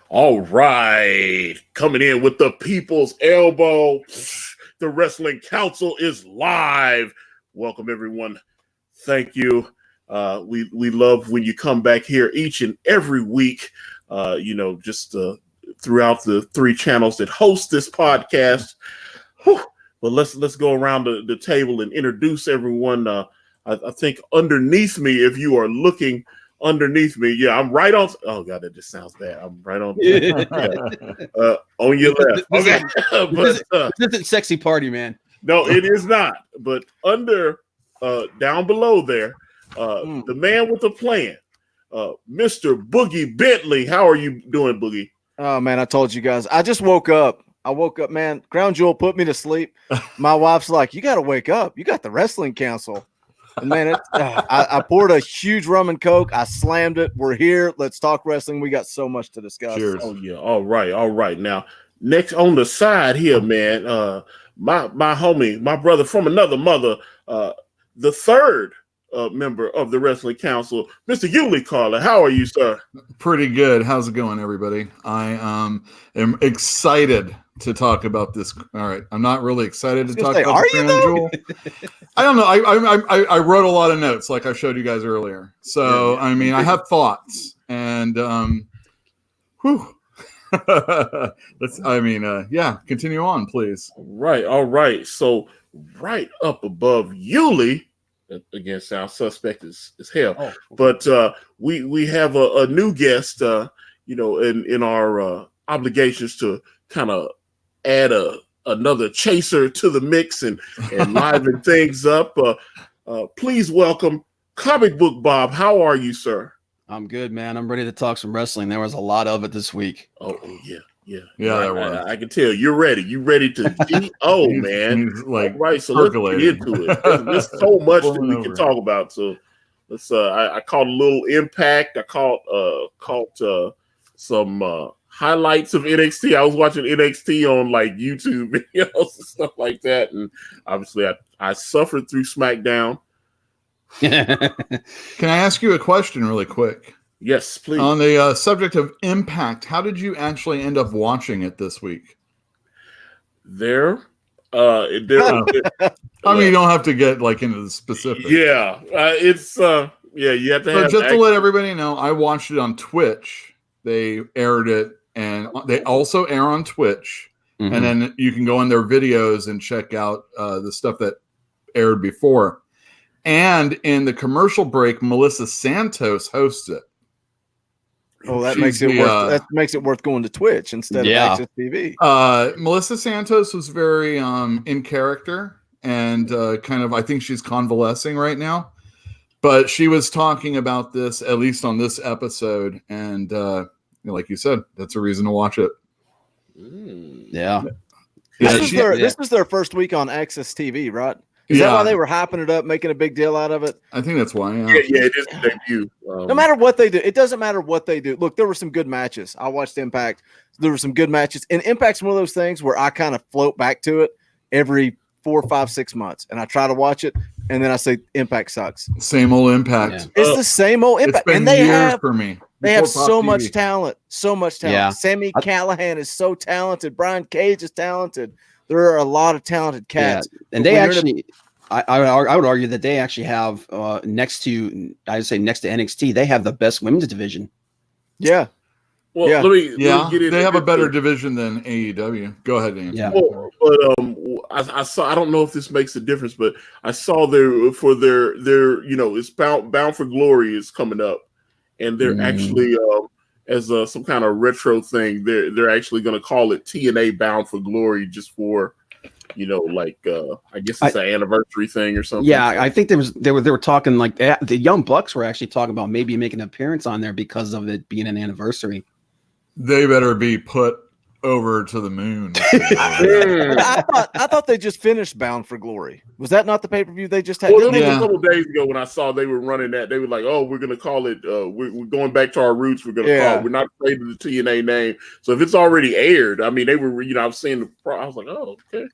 All right, coming in with the people's elbow. The Wrestling Council is live. Welcome, everyone. Thank you. We love when you come back here each and every week. Just throughout the three channels that host this podcast. Whew. But let's go around the table and introduce everyone. I think underneath me, if you are looking underneath me, yeah, I'm right on. Oh God, that just sounds bad. I'm right on. On your left. Okay, this isn't sexy party, man. No, it is not. But under, down below there, the man with the plan, Mr. Boogie Bentley. How are you doing, Boogie? Oh man, I told you guys. I just woke up. Man. Crown Jewel put me to sleep. My wife's like, "You got to wake up. You got the Wrestling Council." And man, I poured a huge rum and coke. I slammed it. We're here. Let's talk wrestling. We got so much to discuss. Cheers. Oh yeah. All right. Now, next on the side here, man, my homie, my brother from another mother, the third member of the Wrestling Council, Mr. Yuli Carla. How are you, sir? Pretty good. How's it going, everybody? I am excited to talk about this. All right, I'm not really excited to talk about the Crown Jewel. I don't know. I wrote a lot of notes, like I showed you guys earlier. So I mean, I have thoughts, and continue on, please. All right. So right up above Yuli, again, sounds suspect as hell. But we have a new guest, in our obligations to kind of add another chaser to the mix and liven things up. Please welcome Comic Book Bob. How are you, sir? I'm good, man. I'm ready to talk some wrestling. There was a lot of it this week. Oh yeah. I can tell you're ready. You ready to man? Like, all right, so let's get into it. There's so much that we can talk about. So let's. I caught a little Impact. I caught some highlights of NXT. I was watching NXT on like YouTube videos and stuff like that, and obviously I suffered through SmackDown. Can I ask you a question really quick? Yes, please. On the subject of Impact, how did you actually end up watching it this week? I mean, you don't have to get like into the specifics. Yeah, it's you have to have. Just to let everybody know, I watched it on Twitch. They aired it, and they also air on Twitch. Mm-hmm. And then you can go in their videos and check out the stuff that aired before. And in the commercial break, Melissa Santos hosts it. Oh, that makes it worth going to Twitch instead of Access TV. Melissa Santos was very in character and I think she's convalescing right now. But she was talking about this, at least on this episode, and like you said, that's a reason to watch it. Yeah. This was their first week on Access TV, right? Is that why they were hyping it up, making a big deal out of it? I think that's why. Yeah, it is the debut. No matter what they do, it doesn't matter what they do. Look, there were some good matches. I watched Impact. There were some good matches. And Impact's one of those things where I kind of float back to it every 4, 5, 6 months. And I try to watch it, and then I say, Impact sucks. Same old Impact. Yeah. It's the same old Impact. It's been years for me. They have so much talent. So much talent. Yeah. Sammy Callahan is so talented. Brian Cage is talented. There are a lot of talented cats. Yeah. And they actually – I would argue that they actually have next to NXT, they have the best women's division. Yeah. Well, let me get in. They have a better division than AEW. Go ahead, Ian. Yeah. Well, but I saw. I don't know if this makes a difference, but I saw their it's Bound for Glory is coming up, and they're actually as some kind of retro thing. They're actually going to call it TNA Bound for Glory just for. I guess it's an anniversary thing or something. Yeah, I think they were talking like the Young Bucks were actually talking about maybe making an appearance on there because of it being an anniversary. They better be put over to the moon. I thought they just finished Bound for Glory. Was that not the pay-per-view they just had? Well, a couple of days ago when I saw they were running that, they were like, "Oh, we're going to call it. We're going back to our roots. We're going to call it. We're not afraid of the TNA name." So if it's already aired, I mean, they were. I was seeing I was like, "Oh, okay."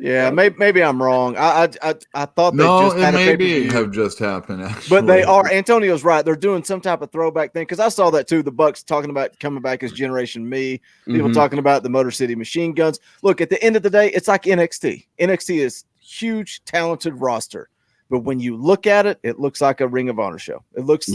Yeah, maybe I'm wrong. I thought they No, just had it a may pay-per-view. have just happened. Actually. But they are. Antonio's right. They're doing some type of throwback thing because I saw that too. The Bucks talking about coming back as Generation Me. People talking about the Motor City Machine Guns. Look, at the end of the day, it's like NXT. NXT is huge, talented roster, but when you look at it, it looks like a Ring of Honor show. It looks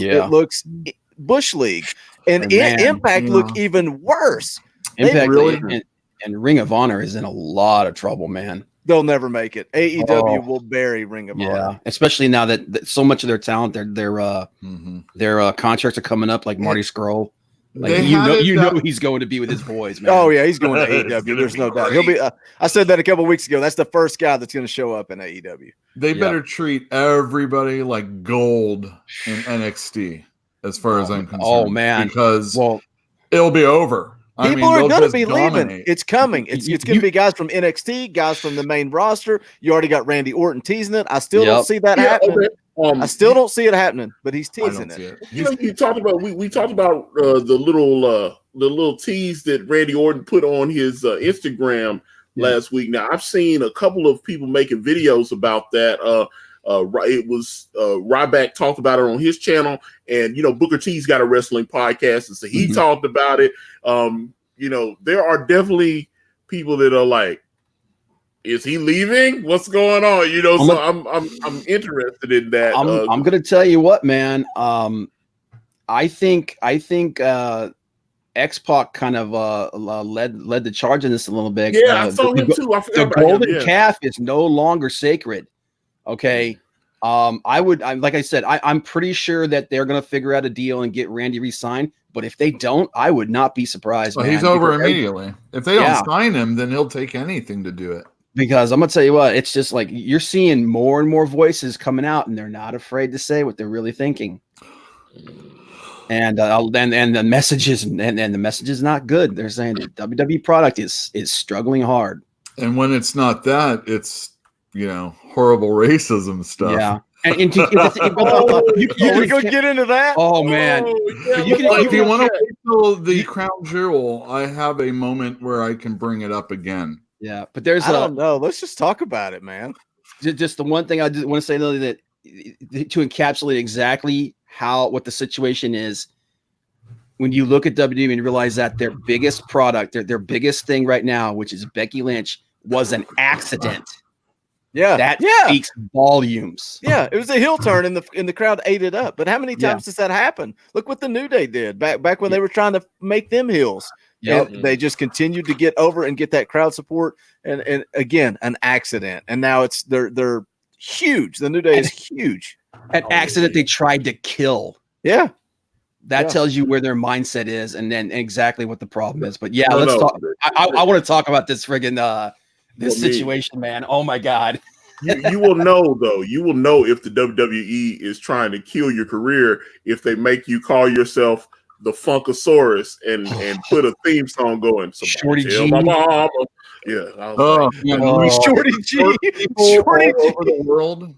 Bush League, and Impact look even worse. Impact really, and Ring of Honor is in a lot of trouble, man. They'll never make it. AEW will bury Ring of Honor. Yeah, especially now that so much of their talent, their contracts are coming up, like Marty Scurll. Like you know he's going to be with his boys, man. Oh yeah, he's going to AEW. There's no doubt. He'll be. I said that a couple weeks ago. That's the first guy that's going to show up in AEW. They better treat everybody like gold in NXT, as far as I'm concerned. Oh man, because it'll be over. People are going to be leaving. It's coming. It's going to be guys from NXT, guys from the main roster. You already got Randy Orton teasing it. I still don't see that happening. I still don't see it happening, but he's teasing it. You talked about we talked about the little tease that Randy Orton put on his Instagram last week. Now I've seen a couple of people making videos about that. It was Ryback talked about it on his channel, and Booker T's got a wrestling podcast, and so he talked about it. There are definitely people that are like, is he leaving? What's going on? So I'm interested in that. I'm gonna tell you what, man. I think X-Pac kind of led the charge in this a little bit. Yeah, I saw him too. I forgot the golden calf is no longer sacred. Okay. I'm pretty sure that they're going to figure out a deal and get Randy re-signed. But if they don't, I would not be surprised. Well, he's over immediately. If they don't sign him, then he'll take anything to do it. Because I'm going to tell you what, it's just like you're seeing more and more voices coming out, and they're not afraid to say what they're really thinking. And the messages and the message is not good. They're saying the WWE product is struggling hard. And when it's not that, it's horrible racism stuff. Yeah. And you go get into that? Oh man! If you want to wait till the crown jewel, I have a moment where I can bring it up again. Yeah, but I don't know. Let's just talk about it, man. Just the one thing I just want to say, though, that to encapsulate exactly what the situation is. When you look at WWE and realize that their biggest product, their biggest thing right now, which is Becky Lynch, was an accident. Yeah, that speaks volumes. Yeah, it was a heel turn, and the crowd ate it up. But how many times does that happen? Look what the New Day did back when they were trying to make them heels. And they just continued to get over and get that crowd support. And again, an accident. And now they're huge. The New Day is huge. An accident they tried to kill. Yeah. That tells you where their mindset is, and then exactly what the problem is. But let's talk. I want to talk about this friggin' this situation, man. Oh my God. you will know, though. You will know if the WWE is trying to kill your career if they make you call yourself the Funkasaurus and put a theme song going. Shorty G. My mama. Yeah. Shorty G. Shorty G. Over the world.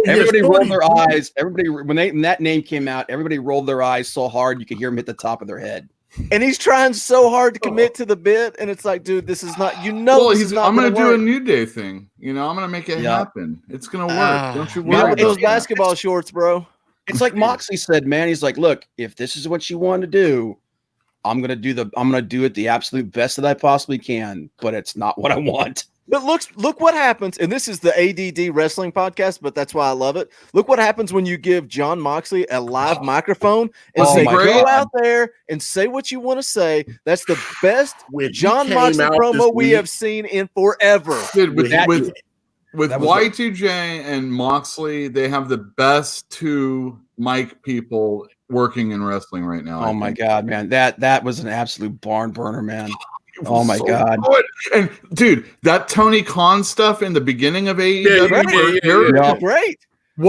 Everybody rolled their eyes. Everybody, when that name came out, everybody rolled their eyes so hard you could hear him hit the top of their head. And he's trying so hard to commit to the bit, and it's like, dude, this is not. I'm going to do a New Day thing. I'm going to make it happen. It's going to work. Don't you worry. With those basketball shorts, bro. It's like Moxley said, man. He's like, look, if this is what you want to do, I'm going to do it the absolute best that I possibly can, but it's not what I want. But look what happens, and this is the ADD Wrestling Podcast, but that's why I love it. Look what happens when you give John Moxley a live microphone and say, go out there and say what you want to say. That's the best John Moxley promo we have seen in forever. Dude, with Y2J and Moxley, they have the best two mic people working in wrestling right now. Oh my God, man. That was an absolute barn burner, man. Oh my God. Good. And dude, that Tony Khan stuff in the beginning of AEW, great. We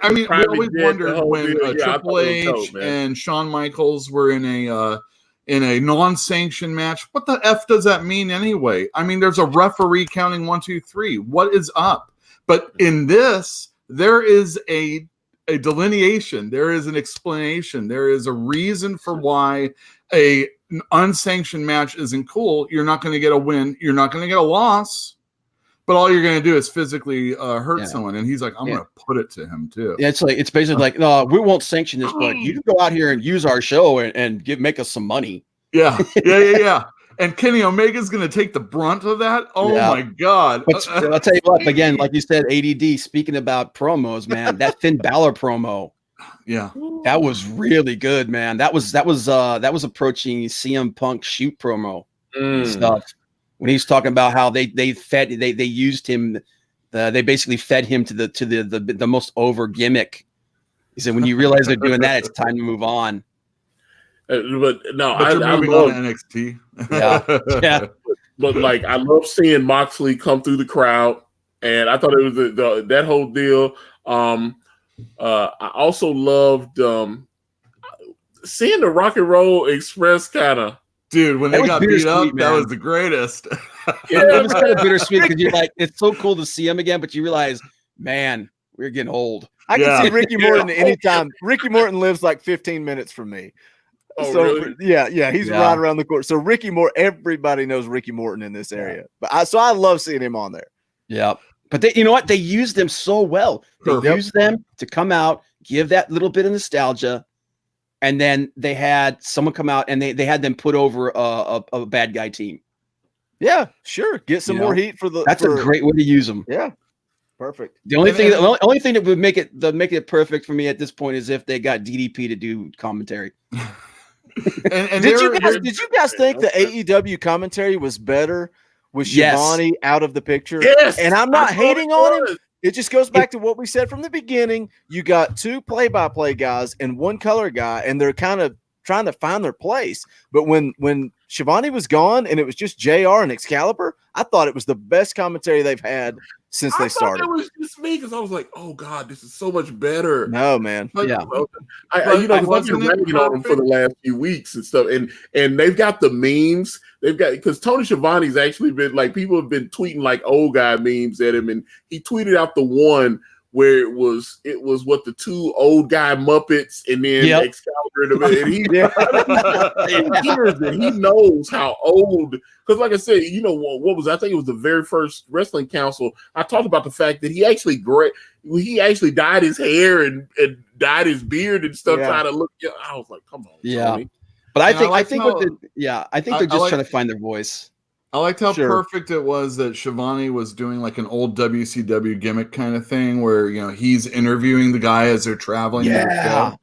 always wondered when Triple H and Shawn Michaels were in a non-sanctioned match. What the F does that mean anyway? I mean, there's a referee counting 1, 2, 3. What is up? But in this, there is a delineation. There is an explanation. There is a reason for why a unsanctioned match isn't cool, you're not going to get a win. You're not going to get a loss. But all you're going to do is physically hurt someone. And he's like, I'm going to put it to him too. Yeah, it's basically like, no, we won't sanction this, but you can go out here and use our show and make us some money. Yeah. Yeah. And Kenny Omega's going to take the brunt of that. Oh my God. But I'll tell you what, again, like you said, ADD, speaking about promos, man, that Finn Balor promo. Yeah. That was really good, man. That was approaching CM Punk shoot promo stuff. When he's talking about how they used him, they basically fed him to the most over gimmick. He said, when you realize they're doing that, it's time to move on. But no, I love NXT. Yeah. But like, I love seeing Moxley come through the crowd, and I thought it was that whole deal. I also loved seeing the Rock and Roll Express kind of. Dude, when they got beat up, that was the greatest. It was kind of bittersweet because you're like, it's so cool to see him again, but you realize, man, we're getting old. I can see Ricky Morton anytime. Ricky Morton lives like 15 minutes from me. Oh, so really? yeah, he's right around the corner. So Ricky Morton, everybody knows Ricky Morton in this area. But I love seeing him on there. Yeah. But you know what? They used them so well. They used them to come out, give that little bit of nostalgia. And then they had someone come out and they had them put over a bad guy team. Yeah, sure. Get some more heat for the. That's a great way to use them. Yeah, perfect. The only thing that would make it perfect for me at this point is if they got DDP to do commentary. and did you guys think the AEW commentary was better with Shivani out of the picture? Yes, and I'm not hating on him. It just goes back to what we said from the beginning. You got two play-by-play guys and one color guy, and they're kind of trying to find their place. But when Shivani was gone and it was just JR and Excalibur, I thought it was the best commentary they've had since they started. It was just me because I was like, "Oh God, this is so much better." No, man. I've been ragging on them for the last few weeks and stuff, and they've got the memes. They've got because Tony Schiavone's actually been like people have been tweeting like old guy memes at him, and he tweeted out the one where it was what the two old guy Muppets and then Excalibur and he hears it. He knows how old because like I said, you know what was I think it was the very first Wrestling Council. I talked about the fact that he actually dyed his hair and dyed his beard and stuff trying to look. I was like, come on, Tony. But I think they're just trying to find their voice. I liked how perfect it was that Shivani was doing like an old WCW gimmick kind of thing where, you know, he's interviewing the guy as they're traveling. Yeah.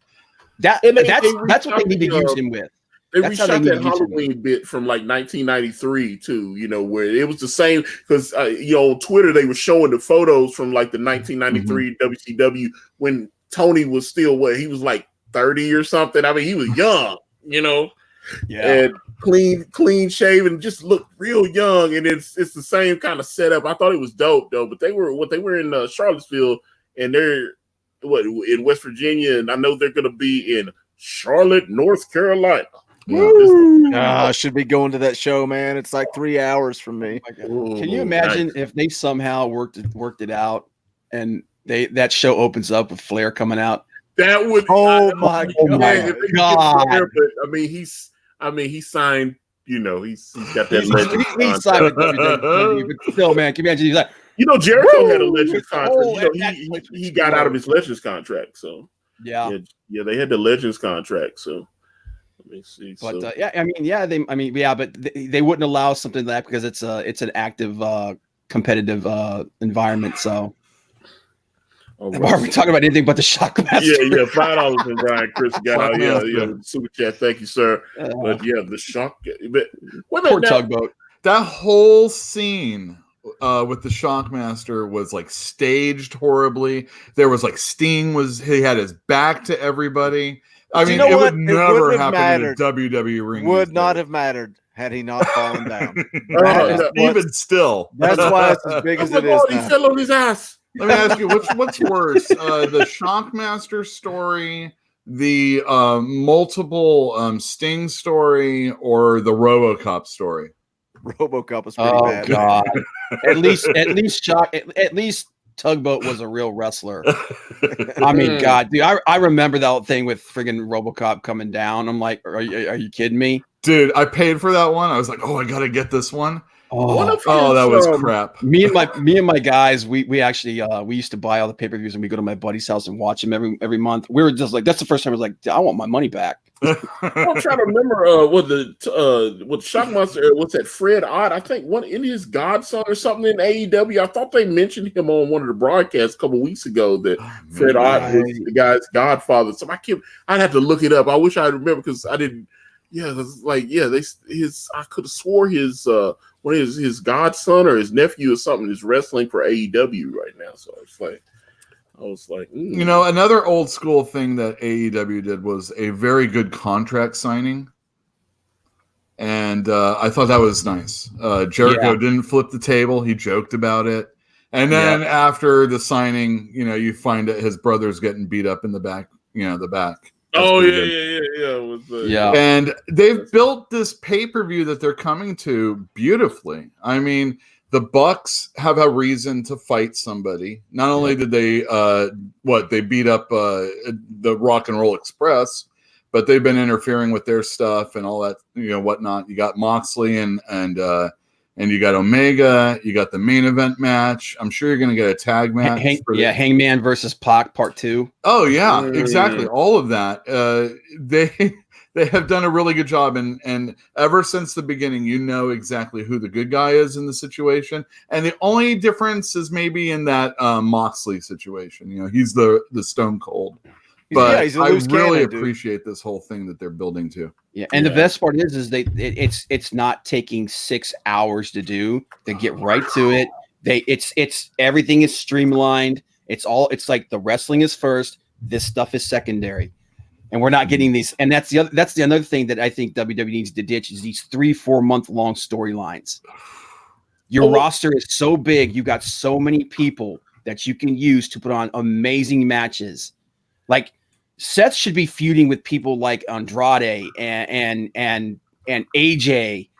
That's what they need to use him with. They reshot that Halloween bit from like 1993 too, you know, where it was the same because, on Twitter, they were showing the photos from like the 1993 WCW when Tony was still he was like 30 or something. I mean, he was young, you know. Yeah, and clean shaven, just looked real young, and it's the same kind of setup. I thought it was dope though, but they were in Charlottesville, and they're in West Virginia, and I know they're going to be in Charlotte, North Carolina. I should be going to that show, man. It's like 3 hours from me. Can you imagine if they somehow worked it out, and that show opens up with Flair coming out? That would my God! Flair, but I mean, he signed. You know, he's got that legend. He signed with WWE, but still, man, can you imagine? He's like, Jericho had a Legends contract. He got out of his Legends contract. So yeah, they had the Legends contract. So let me see. But but they wouldn't allow something like that because it's an active, competitive environment. So. Right. Why are we talking about anything but the Shockmaster? Yeah, $5 from Brian Chris got out. Super chat, thank you, sir. But the Shock. But poor Tugboat. That whole scene with the Shockmaster was like staged horribly. There was like Sting he had his back to everybody. I mean, it would never happen in a WWE ring. Would not have mattered had he not fallen down. Even still, that's why it's as big as it is. He fell on his ass. Let me ask you, what's worse, the Shockmaster story, the multiple Sting story, or the RoboCop story? RoboCop was pretty bad. Oh God! at least Tugboat was a real wrestler. I mean, God, dude, I remember that thing with friggin' RoboCop coming down. I'm like, are you kidding me? Dude, I paid for that one. I was like, oh, I gotta get this one. One of That was crap. Me and my guys, we actually we used to buy all the pay-per-views and we go to my buddy's house and watch them every month. We were just like, that's the first time I was like, I want my money back. I'm trying to remember with Shockmaster, what's that? Fred Ott, I think one in his godson or something in AEW. I thought they mentioned him on one of the broadcasts a couple weeks ago that Fred Ott was the guy's godfather. So I'd have to look it up. I wish I remember because I didn't. Yeah, I could have swore his his godson or his nephew or something is wrestling for AEW right now. So I was like, you know, another old school thing that AEW did was a very good contract signing. And I thought that was nice. Jericho didn't flip the table. He joked about it. And then after the signing, you know, you find that his brother's getting beat up in the back, the back. Yeah. And they've built this pay-per-view that they're coming to beautifully. I mean, the Bucks have a reason to fight somebody. Not only did they they beat up the Rock and Roll Express, but they've been interfering with their stuff and all that, whatnot. You got Moxley and you got Omega. You got the main event match. I'm sure you're going to get a tag match. Hangman versus Pac Part 2. Oh yeah, exactly. All of that. They have done a really good job, and ever since the beginning, you know exactly who the good guy is in the situation. And the only difference is maybe in that Moxley situation. He's the Stone Cold. But I really appreciate this whole thing that they're building too. Yeah, and the best part is it's not taking 6 hours to do. They get right to it. It's everything is streamlined. It's like the wrestling is first. This stuff is secondary, and we're not getting these. And that's the another thing that I think WWE needs to ditch is these 3-4 month long storylines. Your roster is so big. You got so many people that you can use to put on amazing matches. Like Seth should be feuding with people like Andrade and AJ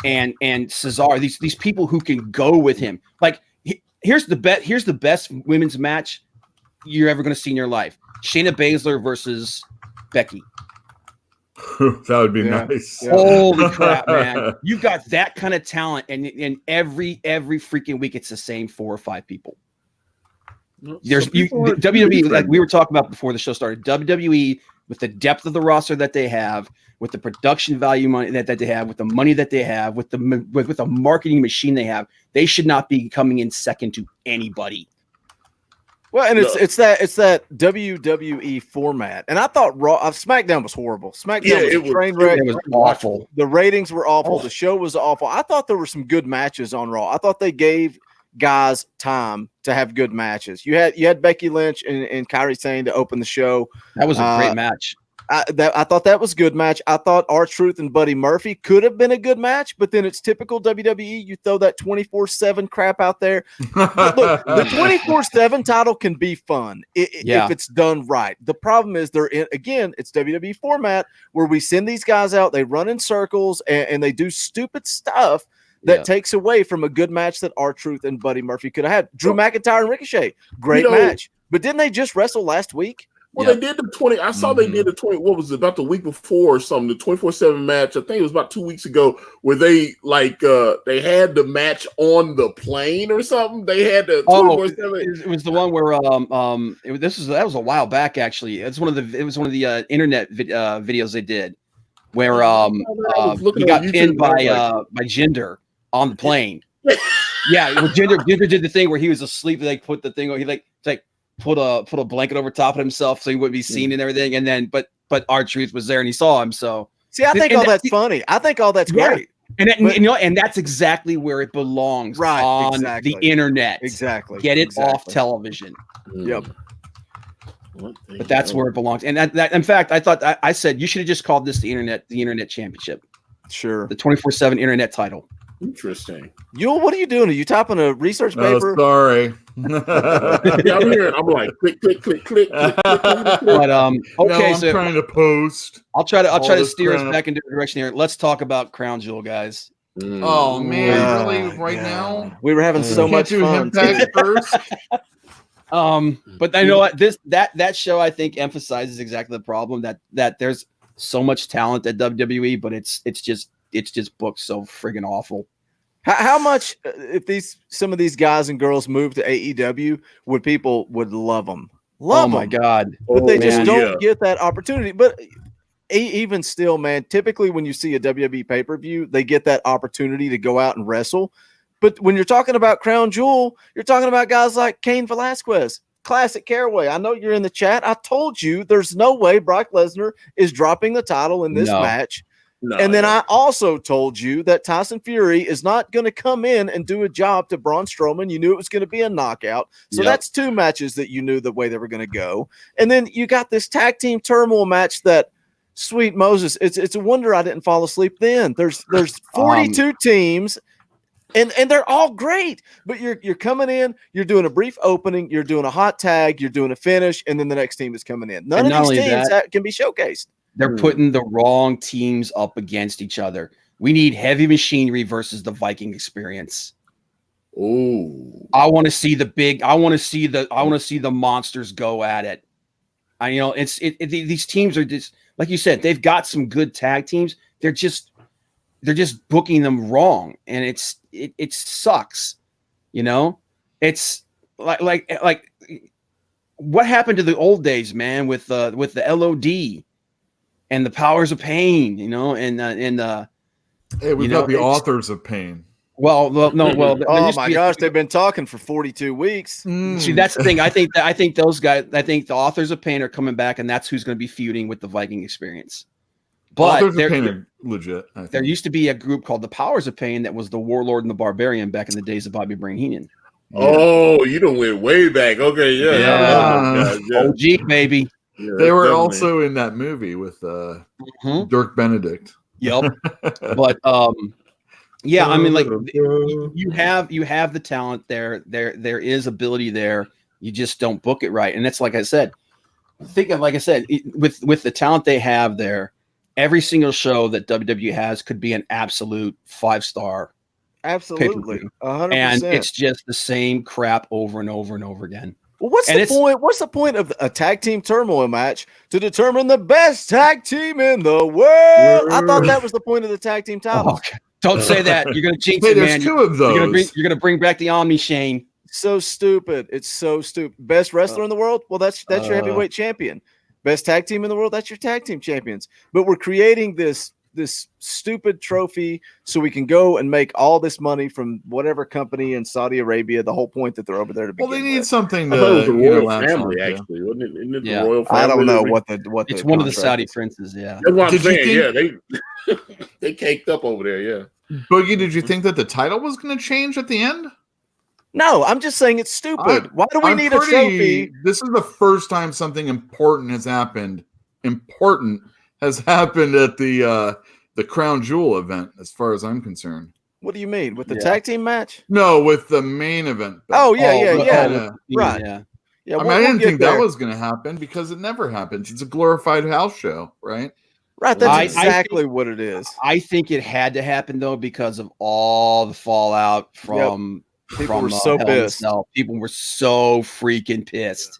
and Cesaro. These people who can go with him. Like here's the best women's match you're ever going to see in your life: Shayna Baszler versus Becky. That would be nice. Yeah. Holy crap, man! You've got that kind of talent, and every freaking week it's the same 4 or 5 people. WWE, like we were talking about before the show started, WWE with the depth of the roster that they have, with the production value money that they have, with the money that they have, with the marketing machine they have, they should not be coming in second to anybody. Well, and it's that WWE format, and I thought SmackDown was horrible. SmackDown was a train wreck. It was awful. The ratings were awful. The show was awful. I thought there were some good matches on Raw. I thought they gave guys time to have good matches. You had Becky Lynch and Kairi Sane to open the show. That was a great match. I thought that was a good match. I thought R-Truth and Buddy Murphy could have been a good match, but then it's typical WWE. You throw that 24/7 crap out there. Look, the 24/7 title can be fun if it's done right. The problem is it's WWE format where we send these guys out, they run in circles and they do stupid stuff that takes away from a good match that R-Truth and Buddy Murphy could have had. Drew McIntyre and Ricochet, great match. But didn't they just wrestle last week? Well, they did the 20. I saw they did the 20. What was it, about the week before or something? The 24/7 match. I think it was about 2 weeks ago, where they they had the match on the plane or something. They had the 24/7. It was the one where that was a while back actually. It was one of the internet videos they did where he got pinned by Jinder on the plane. Jinder did the thing where he was asleep and they put the thing on. He put a blanket over top of himself so he wouldn't be seen and everything. And then, but R-Truth was there and he saw him. So see, I think all that's funny. I think all that's great. And that's exactly where it belongs, on the internet. Exactly. Get it off television. Yep. But that's where it belongs. And that in fact, I said you should have just called this the internet championship. Sure. The 24/7 internet title. Interesting. Yule, what are you doing? Are you typing a research paper? Sorry. I'm here. I'm like click, click, click, click, click, click. But okay, I'm trying to post. I'll try to steer us back into the direction here. Let's talk about Crown Jewel, guys. Oh man, really? Now we were having so much fun. Impact first. But I know what that show I think emphasizes exactly the problem that there's so much talent at WWE, but it's just booked so friggin' awful. How much, if some of these guys and girls move to AEW, people would love them? Oh my God! But they just don't get that opportunity. But even still, man, typically when you see a WWE pay-per-view, they get that opportunity to go out and wrestle. But when you're talking about Crown Jewel, you're talking about guys like Cain Velasquez, Classic Caraway. I know you're in the chat. I told you there's no way Brock Lesnar is dropping the title in this match. No, and then I also told you that Tyson Fury is not going to come in and do a job to Braun Strowman. You knew it was going to be a knockout. So that's 2 matches that you knew the way they were going to go. And then you got this tag team turmoil match that, sweet Moses, it's a wonder I didn't fall asleep then. There's 42 teams. And they're all great, but you're coming in, you're doing a brief opening, you're doing a hot tag, you're doing a finish, and then the next team is coming in. None of these teams can be showcased. They're putting the wrong teams up against each other. We need Heavy Machinery versus the Viking Experience. Oh, I want to see the monsters go at it. These teams are just, like you said, they've got some good tag teams. They're just booking them wrong, and it sucks. It's like what happened to the old days, man, with the LOD and the Powers of Pain, hey, we've got the Authors of Pain. Oh my gosh, they've been talking for 42 weeks. See, that's the thing. I think those guys, the Authors of Pain are coming back, and that's who's going to be feuding with the Viking Experience. But Authors of Pain are legit. There used to be a group called the Powers of Pain that was the Warlord and the Barbarian back in the days of Bobby Brain Heenan. Oh, you done went way back. Okay, yeah. OG, baby. Yeah, they were also in that movie with Dirk Benedict. Yep. But yeah, I mean, like you have the talent there. There is ability there. You just don't book it right. And that's like I said. With the talent they have there, every single show that WWE has could be an absolute 5-star. Absolutely. 100%. And it's just the same crap over and over and over again. Well, what's the point? What's the point of a tag team turmoil match to determine the best tag team in the world? I thought that was the point of the tag team title. Oh, don't say that. You're going to jinx it, man. There's 2 of those. You're going to bring back the Omni, Shane. So stupid. It's so stupid. Best wrestler in the world? Well, that's your heavyweight champion. Best tag team in the world? That's your tag team champions. But we're creating this stupid trophy so we can go and make all this money from whatever company in Saudi Arabia. The whole point that they're over there to begin they need with. something to. I thought it was the royal family, actually, wasn't it? Isn't it the royal family? I don't know what it's one of the Saudi princes. Yeah, that's what I'm saying. They caked up over there. Yeah. Boogie, did you think that the title was going to change at the end? No, I'm just saying it's stupid. Why do we need a trophy? This is the first time something important has happened. Has happened at the Crown Jewel event, as far as I'm concerned. What do you mean? With the tag team match? No, with the main event. Oh, yeah. Right. Yeah. I didn't think that was going to happen because it never happens. It's a glorified house show, right? Right. That's exactly what it is. I think it had to happen, though, because of all the fallout from People were so pissed. People were so freaking pissed.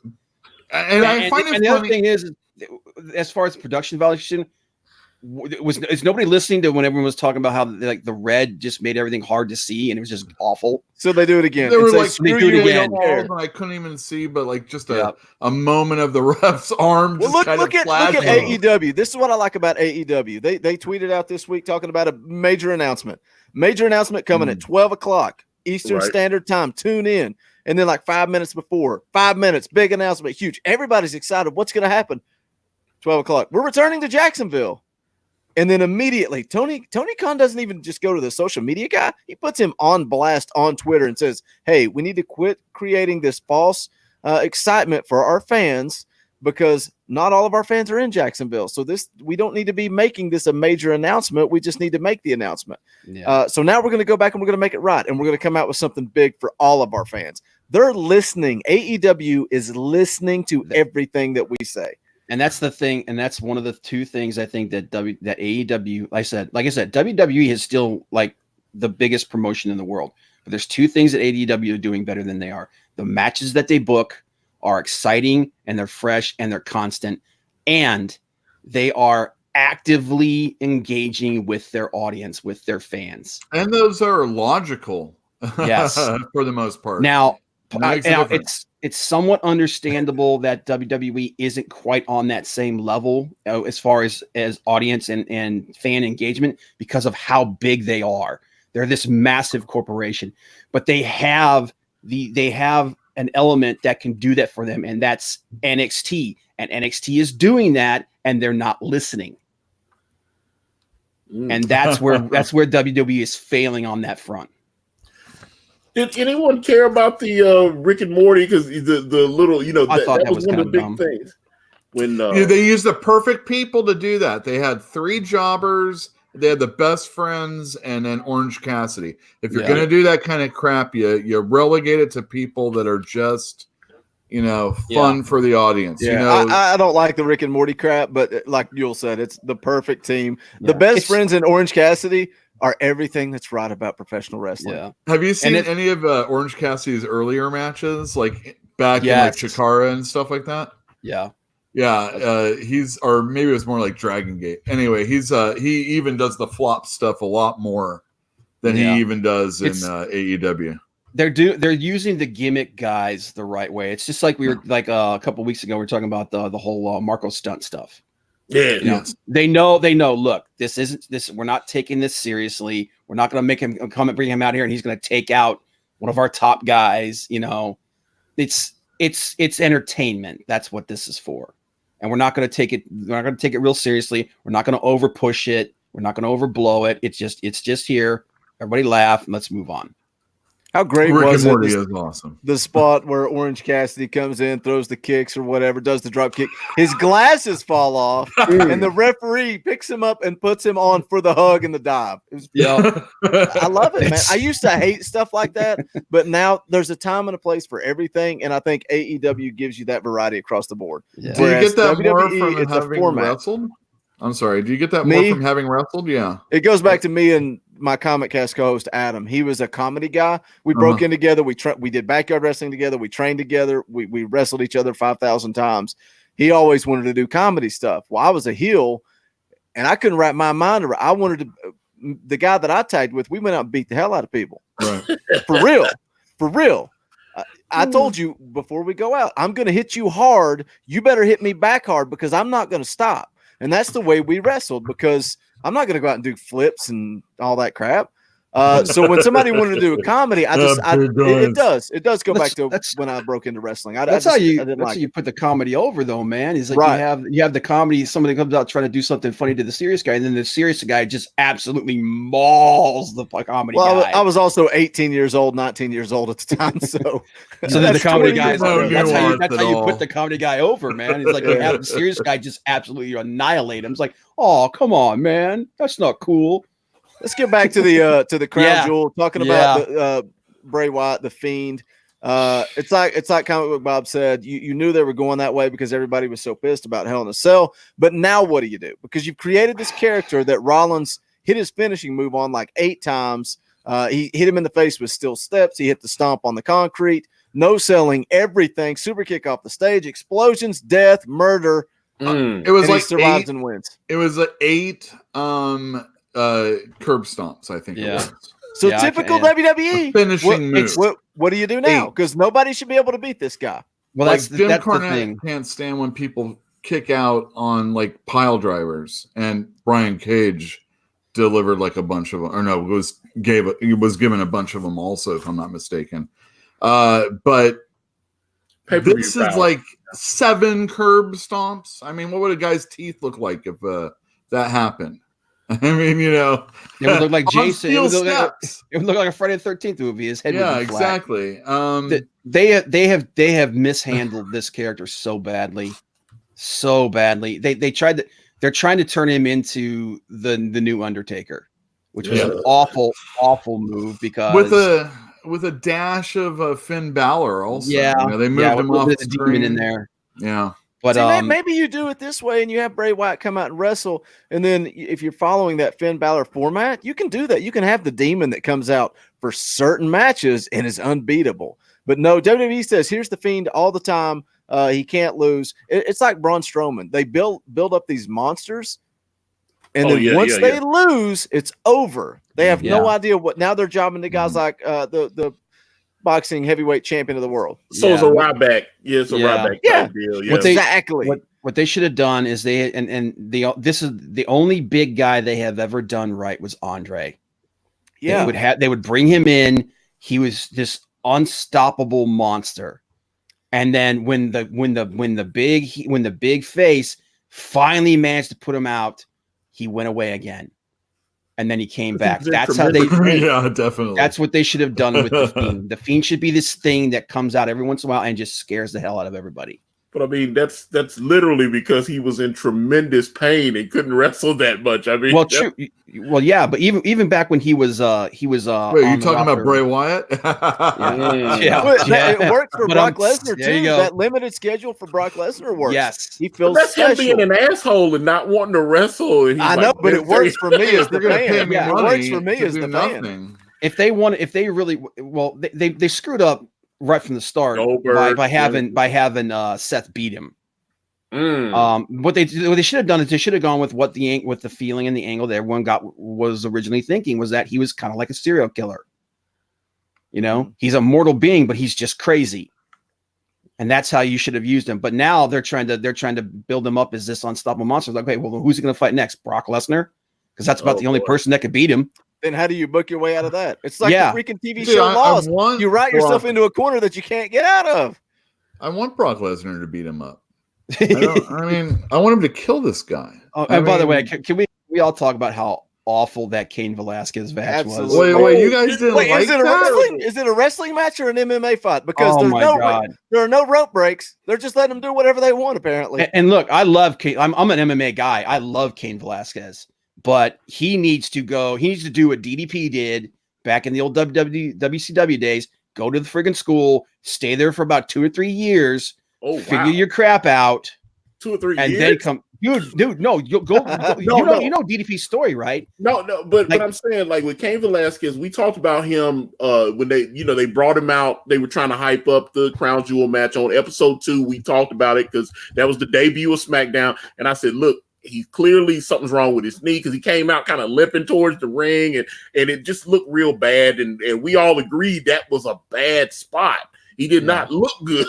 And I find it funny. The other thing is, as far as production valuation, is nobody listening to when everyone was talking about how the red just made everything hard to see and it was just awful? So they do it again. They were like, they do it again. I couldn't even see, but like just a moment of the ref's arm. Well, look at AEW. This is what I like about AEW. They tweeted out this week talking about a major announcement. Major announcement coming at 12 o'clock Eastern Standard Time. Tune in. And then like 5 minutes before, 5 minutes, big announcement, huge. Everybody's excited. What's going to happen? 12 o'clock. We're returning to Jacksonville. And then immediately, Tony Khan doesn't even just go to the social media guy. He puts him on blast on Twitter and says, hey, we need to quit creating this false excitement for our fans because not all of our fans are in Jacksonville. So we don't need to be making this a major announcement. We just need to make the announcement. Yeah. So now we're going to go back and we're going to make it right. And we're going to come out with something big for all of our fans. They're listening. AEW is listening to everything that we say. And that's the thing, and that's one of the 2 things I think that AEW, like I said, WWE is still like the biggest promotion in the world. But there's 2 things that AEW are doing better than they are. The matches that they book are exciting and they're fresh and they're constant, and they are actively engaging with their audience, with their fans. And those are logical. Yes. For the most part. Now, Now it's somewhat understandable that WWE isn't quite on that same level as far as audience and fan engagement because of how big they are. They're this massive corporation, but they have an element that can do that for them, and that's NXT. And NXT is doing that, and they're not listening. And that's where WWE is failing on that front. Did anyone care about the Rick and Morty? Because the little, I thought that was one of the big dumb. things. When they used the perfect people to do that. They had 3 jobbers, they had the best friends, and then Orange Cassidy. If you're going to do that kind of crap, you relegate it to people that are just, fun for the audience. Yeah, I don't like the Rick and Morty crap, but like Yule said, it's the perfect team. Yeah. The best friends in Orange Cassidy are everything that's right about professional wrestling. Yeah. Have you seen any of Orange Cassidy's earlier matches, like back in like Chikara and stuff like that? Yeah. Yeah, or maybe it was more like Dragon Gate. Anyway, he even does the flop stuff a lot more than he even does in AEW. They're using the gimmick guys the right way. It's just like we were like a couple weeks ago. We were talking about the whole Marco Stunt stuff. Yeah, They know. Look, this isn't this. We're not taking this seriously. We're not going to make him come and bring him out here, and he's going to take out one of our top guys. It's entertainment. That's what this is for, and we're not going to take it. We're not going to take it real seriously. We're not going to over push it. We're not going to overblow it. It's just here. Everybody laugh and let's move on. How great Rick was and Morty it? Is awesome. The spot where Orange Cassidy comes in, throws the kicks or whatever, does the drop kick. His glasses fall off, and the referee picks him up and puts him on for the hug and the dive. I love it, man. I used to hate stuff like that, but now there's a time and a place for everything, and I think AEW gives you that variety across the board. Yeah. Do you get that WWE, more from it's having a format. wrestled? I'm sorry. Do you get that more from having wrestled? Yeah. It goes back to me and my Comic Cast co-host Adam. He was a comedy guy. We broke in together. We did backyard wrestling together. We trained together. We wrestled each other 5,000 times. He always wanted to do comedy stuff. Well, I was a heel, and I couldn't wrap my mind around. I wanted to. The guy that I tagged with, we went out and beat the hell out of people. Right. For real. I told you before we go out, I'm going to hit you hard. You better hit me back hard because I'm not going to stop. And that's the way we wrestled, because I'm not going to go out and do flips and all that crap. So when somebody wanted to do a comedy, it does go back to when I broke into wrestling. That's how you put the comedy over, though, man. Is like you have the comedy. Somebody comes out trying to do something funny to the serious guy, and then the serious guy just absolutely mauls the comedy guy. I was also 18 years old, 19 years old at the time, so then the comedy guy. That's how you put the comedy guy over, man. It's like you have the serious guy just absolutely annihilate him. It's like, oh, come on, man, that's not cool. Let's get back to the crown jewel, talking about the Bray Wyatt, the Fiend. It's like Comic Book Bob said, you knew they were going that way because everybody was so pissed about Hell in a Cell. But now what do? Because you've created this character that Rollins hit his finishing move on like 8 times. He hit him in the face with steel steps. He hit the stomp on the concrete. No selling everything. Super kick off the stage. Explosions, death, murder. It was like survives 8, and wins. It was 8 curb stomps, I think. It was. So typical WWE finishing move. What do you do now? Because nobody should be able to beat this guy. Well, like Jim Cornette can't stand when people kick out on like pile drivers, and Brian Cage delivered like a bunch of them, or no, was given a bunch of them also, if I'm not mistaken. But this is like 7 curb stomps. I mean, what would a guy's teeth look like if that happened? I mean, it would look like Jason. It would look like a Friday the 13th movie. His head would be flat. Exactly. They have mishandled this character so badly. They're trying to turn him into the new Undertaker, which was an awful move, because with a dash of Finn Balor also. They moved him off the screen in there. Yeah. But maybe you do it this way and you have Bray Wyatt come out and wrestle. And then if you're following that Finn Balor format, you can do that. You can have the demon that comes out for certain matches and is unbeatable. But no, WWE says, here's the Fiend all the time. He can't lose. It's like Braun Strowman. They build up these monsters, And then once they lose, it's over. They have no idea what. Now they're jobbing to guys like the boxing heavyweight champion of the world. So it's a Ryback. Yeah, it's a Ryback type deal. Yeah. Exactly. What they should have done is this is the only big guy they have ever done right was Andre. Yeah. They would bring him in. He was this unstoppable monster. And then when the big face finally managed to put him out, he went away again. And then he came back. That's how they definitely. That's what they should have done with the Fiend. The Fiend should be this thing that comes out every once in a while and just scares the hell out of everybody. But I mean, that's literally because he was in tremendous pain and couldn't wrestle that much. I mean, true. Well, yeah, but even back when he was. Wait, you talking about Bray Wyatt? It worked for Brock Lesnar too. That limited schedule for Brock Lesnar works. Yes, he feels that's special. him being an asshole and not wanting to wrestle. And I know, but it works for me as the fan. It works for me as the fan. If they really they screwed up right from the start by having Seth beat him. What they should have done is they should have gone with what the feeling and the angle that everyone was originally thinking was that he was kind of like a serial killer. You know, he's a mortal being, but he's just crazy, and that's how you should have used him. But now they're trying to build him up as this unstoppable monster. Like, okay, well, who's he going to fight next? Brock Lesnar, because that's about the only person that could beat him. Then how do you book your way out of that? It's like the freaking TV show Lost. You write yourself into a corner that you can't get out of. I want Brock Lesnar to beat him up. I want him to kill this guy. By the way, can we all talk about how awful that Cain Velasquez match was? Wait, you guys didn't like that? Is it a wrestling match or an MMA fight? Because there are no rope breaks. They're just letting them do whatever they want, apparently. And look, I love Cain. I'm an MMA guy. I love Cain Velasquez. But he needs to go. He needs to do what DDP did back in the old WCW days. Go to the friggin' school, stay there for about 2 or 3 years, figure your crap out. 2 or 3 years, and then come, dude. No, you go. You know DDP's story, right? No, but I'm saying, like with Cain Velasquez, we talked about him when they brought him out. They were trying to hype up the Crown Jewel match on episode 2. We talked about it because that was the debut of SmackDown, and I said, look. He clearly something's wrong with his knee because he came out kind of limping towards the ring and it just looked real bad. And we all agreed that was a bad spot. He did not look good.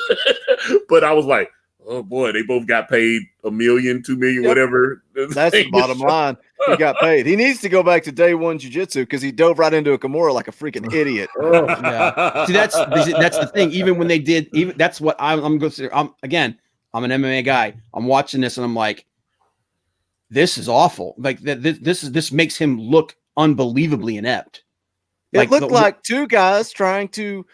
But I was like, oh boy, they both got paid $1 million, $2 million, whatever. That's the bottom line. He got paid. He needs to go back to day one jiu-jitsu because he dove right into a Kimura like a freaking idiot. See, that's the thing. Even when they did, that's what I'm going to say. I'm an MMA guy. I'm watching this and I'm like, this is awful. Like this makes him look unbelievably inept. It looked like two guys trying to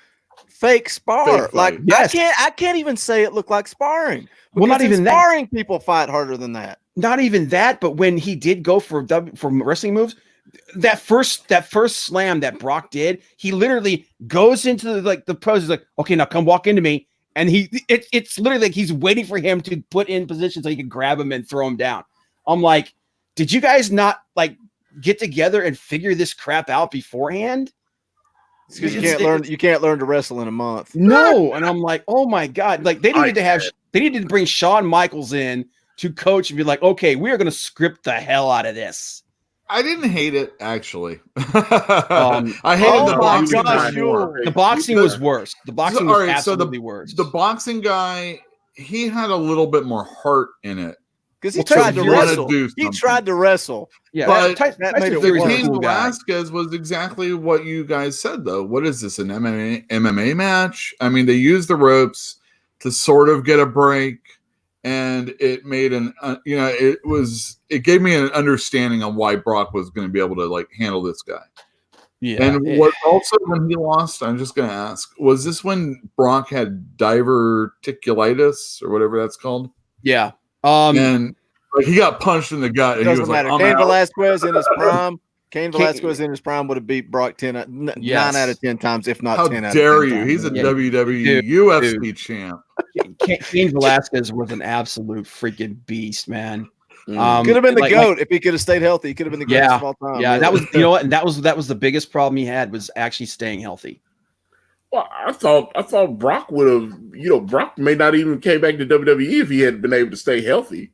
fake spar. I can't even say it looked like sparring. Well, not even sparring. People fight harder than that. Not even that. But when he did go for wrestling moves, that first slam that Brock did, he literally goes into the pose. He's like, okay, now come walk into me. And it's literally like he's waiting for him to put in position so he can grab him and throw him down. I'm like, did you guys not like get together and figure this crap out beforehand? Because you can't learn to wrestle in a month. No, and I'm like, oh my god, like they needed to bring Shawn Michaels in to coach and be like, okay, we are going to script the hell out of this. I didn't hate it actually. I hated the boxing. The boxing was worse. The boxing was absolutely worse. The boxing guy, he had a little bit more heart in it. Because he tried to wrestle. He tried to wrestle. Yeah, but that made it worse. Cain Velasquez was exactly what you guys said, though. What is this, an MMA match? I mean, they used the ropes to sort of get a break, and it made it gave me an understanding on why Brock was going to be able to like handle this guy. Yeah. And what also when he lost, I'm just going to ask, was this when Brock had diverticulitis or whatever that's called? Yeah. And like he got punched in the gut. And doesn't matter. Cain Velasquez in his prime. Cain Velasquez in his prime would have beat Brock 9 out of 10 times, if not 10 out of 10 times. How dare you? He's a WWE UFC champ. Cain Velasquez was an absolute freaking beast, man. Could have been the GOAT if he could have stayed healthy. He could have been the greatest of all time. Yeah, that was and that was the biggest problem he had was actually staying healthy. Well, I thought Brock would have, Brock may not even came back to WWE if he had been able to stay healthy.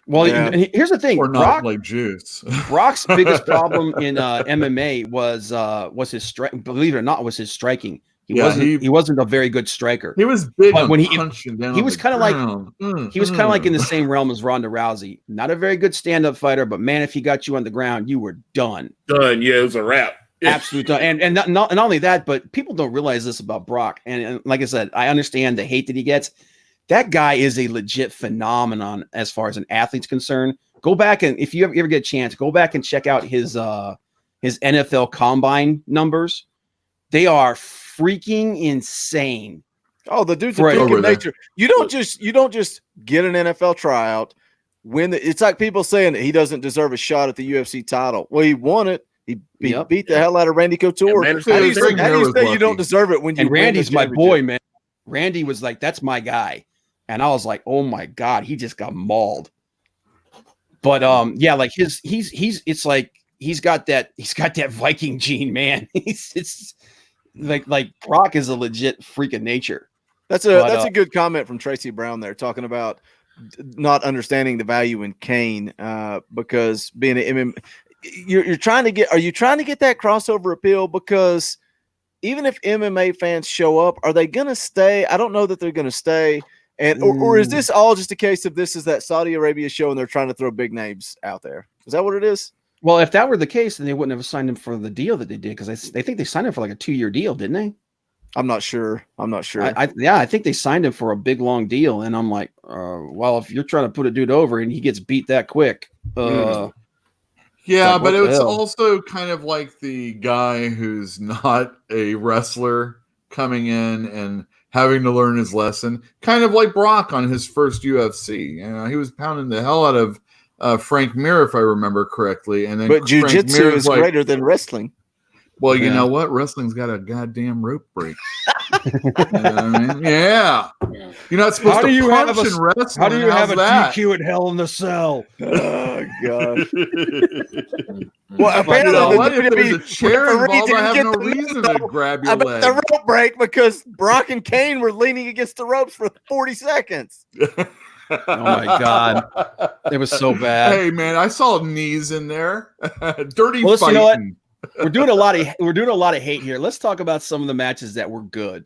Well, Yeah. and here's the thing: Or not like juice. Brock's biggest problem in MMA was his strike. Believe it or not, was his striking. He wasn't a very good striker. He was big But on when punching down. he on was the kind of like ground. he was kind of like in the same realm as Ronda Rousey. Not a very good stand-up fighter, but man, if he got you on the ground, you were done. Done. Yeah, it was a wrap. Absolute done. And not only that, but people don't realize this about Brock. And like I said, I understand the hate that he gets. That guy is a legit phenomenon as far as an athlete's concerned. Go back and if you ever get a chance, go back and check out his NFL combine numbers. They are freaking insane. Oh, the dude's a freak of nature. You don't just get an NFL tryout, it's like people saying that he doesn't deserve a shot at the UFC title. Well, he won it. He beat the hell out of Randy Couture. Yeah, how do you say you don't deserve it when you? And Randy's my boy, man. Randy was like, that's my guy. And I was like, oh my God, he just got mauled. But yeah, like it's like he's got that Viking gene, man. It's like Brock is a legit freak of nature. That's a good comment from Tracy Brown there, talking about not understanding the value in Kane because being an MMA, you're trying to get. Are you trying to get that crossover appeal? Because even if MMA fans show up, are they going to stay? I don't know that they're going to stay. And or is this all just a case of this is that Saudi Arabia show and they're trying to throw big names out there? Is that what it is? Well, if that were the case, then they wouldn't have signed him for the deal that they did because they think they signed him for like a 2-year deal, didn't they? I'm not sure. I think they signed him for a big long deal, and I'm like, well, if you're trying to put a dude over and he gets beat that quick, yeah, like, but it's also kind of like the guy who's not a wrestler coming in and having to learn his lesson, kind of like Brock on his first UFC. You know, he was pounding the hell out of Frank Mir, if I remember correctly. And then, but jiu-jitsu is greater than wrestling. Well, you know what? Wrestling's got a goddamn rope break. You know what I mean? Yeah. You're not supposed to punch in wrestling. How do you have a DQ at Hell in the Cell? Oh, God. Well, apparently, what if there's a chair involved? I have no reason to grab your leg. The rope break because Brock and Kane were leaning against the ropes for 40 seconds. Oh my God, it was so bad. Hey man, I saw knees in there. Dirty fighting. You know what? We're doing a lot of hate here. Let's talk about some of the matches that were good.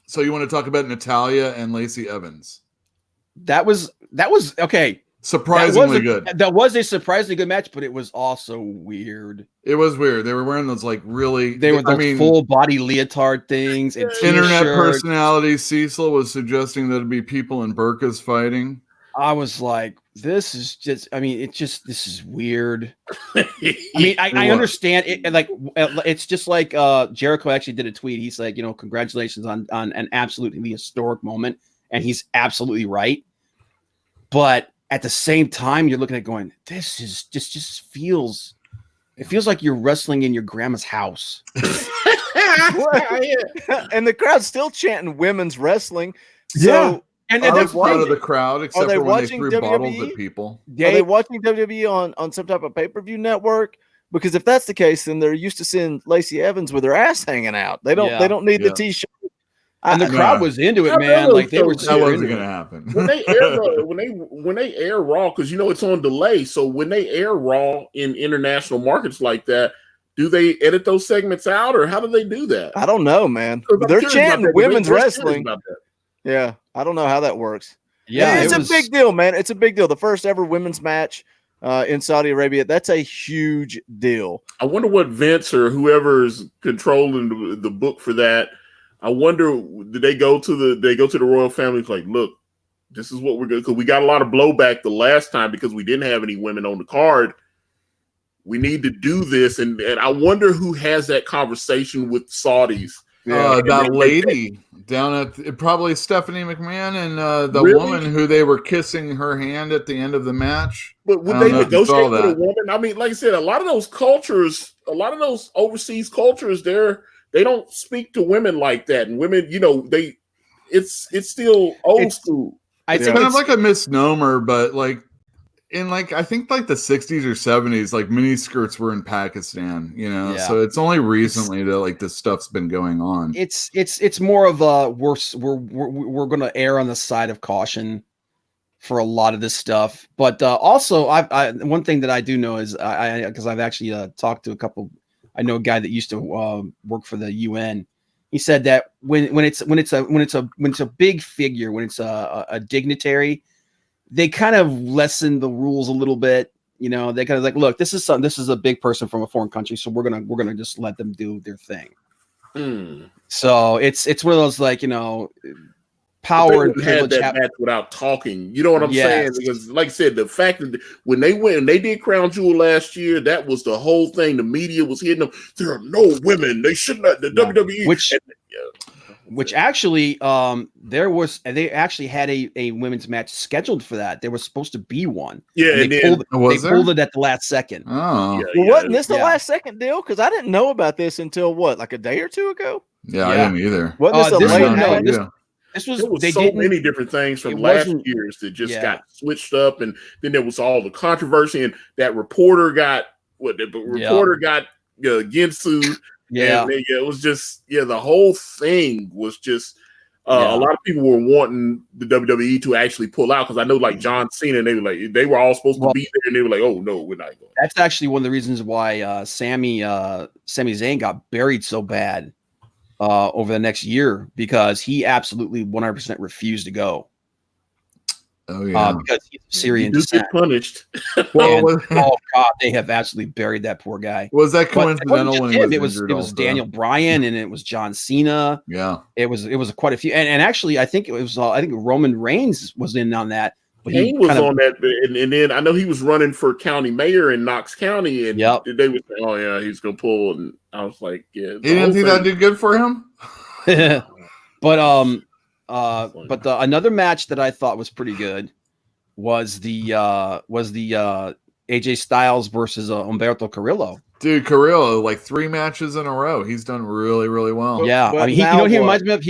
So you want to talk about Natalya and Lacey Evans? That was okay. Surprisingly good. That was a surprisingly good match, but it was also weird. It was weird. They were wearing those like really. They were those full body leotard things and internet personality. Cecil was suggesting that it'd be people in burqas fighting. I was like, this is just. I mean, this is weird. I mean, I understand it. Like, it's just like Jericho actually did a tweet. He's like, you know, congratulations on an absolutely historic moment, and he's absolutely right. But at the same time, you're looking at going, this is just feels. It feels like you're wrestling in your grandma's house. And the crowd's still chanting women's wrestling. So, yeah. And that's part of the crowd, except for when they threw bottles at people. Are they watching WWE on some type of pay-per-view network? Because if that's the case, then they're used to seeing Lacey Evans with her ass hanging out. They don't need the t-shirt. And the crowd was into it, man. Like they were. That wasn't going to happen. When they air when they air Raw, because you know it's on delay. So when they air Raw in international markets like that, do they edit those segments out, or how do they do that? I don't know, man. They're chanting women's wrestling. Yeah, I don't know how that works. Yeah, it's a big deal, man. It's a big deal. The first ever women's match in Saudi Arabia. That's a huge deal. I wonder what Vince or whoever's controlling the book for that. I wonder, did they go to the royal family? Like, look, this is what we're going to, because we got a lot of blowback the last time because we didn't have any women on the card. We need to do this. And I wonder who has that conversation with Saudis. That lady down at probably Stephanie McMahon and the woman who they were kissing her hand at the end of the match. But would they negotiate with a woman? I mean, like I said, a lot of those cultures, a lot of those overseas cultures, they don't speak to women like that. And women, you know, it's still old school. It's kind of like a misnomer, but like in like I think like the 60s or 70s, like mini skirts were in Pakistan, you know. Yeah. So it's only recently that like this stuff's been going on. It's more of a we're going to err on the side of caution for a lot of this stuff. But also, one thing that I do know is because I've actually talked to a couple. I know a guy that used to work for the UN. He said that when it's a big figure, when it's a dignitary, they kind of lessen the rules a little bit. You know, they kind of like, look, this is a big person from a foreign country, so we're gonna just let them do their thing. So it's one of those, like, you know, power and privilege that match without talking. You know what I'm saying? Because, like I said, the fact that when they went and they did Crown Jewel last year, that was the whole thing. The media was hitting them. There are no women. They should not. The WWE, which actually, they actually had a women's match scheduled for that. There was supposed to be one. Yeah, and they pulled it at the last second. Oh, well, wasn't this the last second deal? Because I didn't know about this until like a day or two ago. Yeah, I didn't either. Wasn't this a late? This was there was so many different things from last year's that just got switched up, and then there was all the controversy, and that reporter got Ginsu. Yeah, and it was just the whole thing was just a lot of people were wanting the WWE to actually pull out, because I know, like, John Cena, and they were all supposed to be there, and they were like, oh no, we're not going. That's actually one of the reasons why Sami Zayn got buried so bad over the next year, because he absolutely 100% refused to go. Oh yeah, because he's Syrian descent. Get punished. Oh God, they have absolutely buried that poor guy. Was that coincidental when it was Daniel Bryan, and it was John Cena. Yeah, it was quite a few, and actually I think Roman Reigns was in on that. But he was on that, and then I know he was running for county mayor in Knox County, and they were saying, oh yeah, he's gonna pull, and I was like, yeah. You didn't think that did good for him? But another match that I thought was pretty good was the AJ Styles versus Umberto Carrillo. Dude, Carrillo, like 3 matches in a row. He's done really, really well. Yeah, I mean, he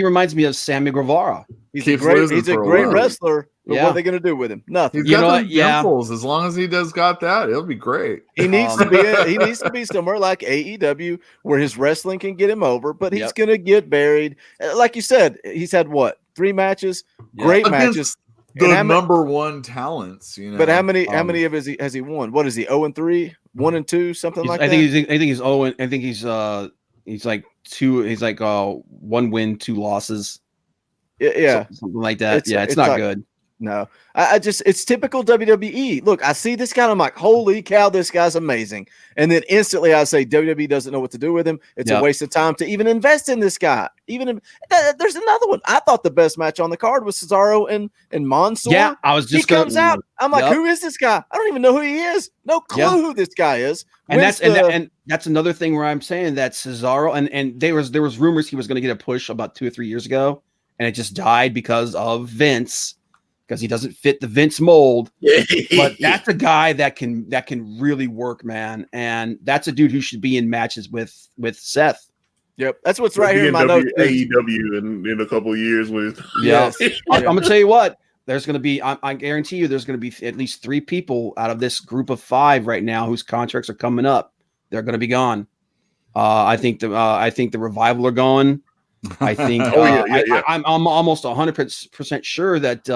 reminds me of Sammy Guevara. He's a great wrestler. But what are they going to do with him? Nothing. He's got dimples. As long as he got that, it'll be great. He needs to be somewhere like AEW where his wrestling can get him over. But he's going to get buried. Like you said, he's had 3 matches, great matches. The number one talents, you know. But how many of has he won? What is he? 0-3, 1-2, something like that. I think he's 0. I think he's like 2. He's like 1 win, 2 losses. Yeah, something like that. It's not good. No, it's typical WWE. Look, I see this guy, I'm like, holy cow, this guy's amazing. And then instantly I say WWE doesn't know what to do with him. It's a waste of time to even invest in this guy. There's another one. I thought the best match on the card was Cesaro and Mansoor. Yeah, I was just comes out. I'm like, who is this guy? I don't even know who he is. No clue who this guy is. And that's another thing where I'm saying that Cesaro and there was rumors he was going to get a push about 2 or 3 years ago, and it just died because of Vince. Because he doesn't fit the Vince mold, but that's a guy that can really work, man, and that's a dude who should be in matches with Seth. Yep, that's what's right here in my notes. AEW in a couple of years with. Yes, I'm gonna tell you what. There's gonna be. I guarantee you, there's gonna be at least 3 people out of this group of 5 right now whose contracts are coming up. They're gonna be gone. I think the Revival are going. I think I'm almost 100% sure that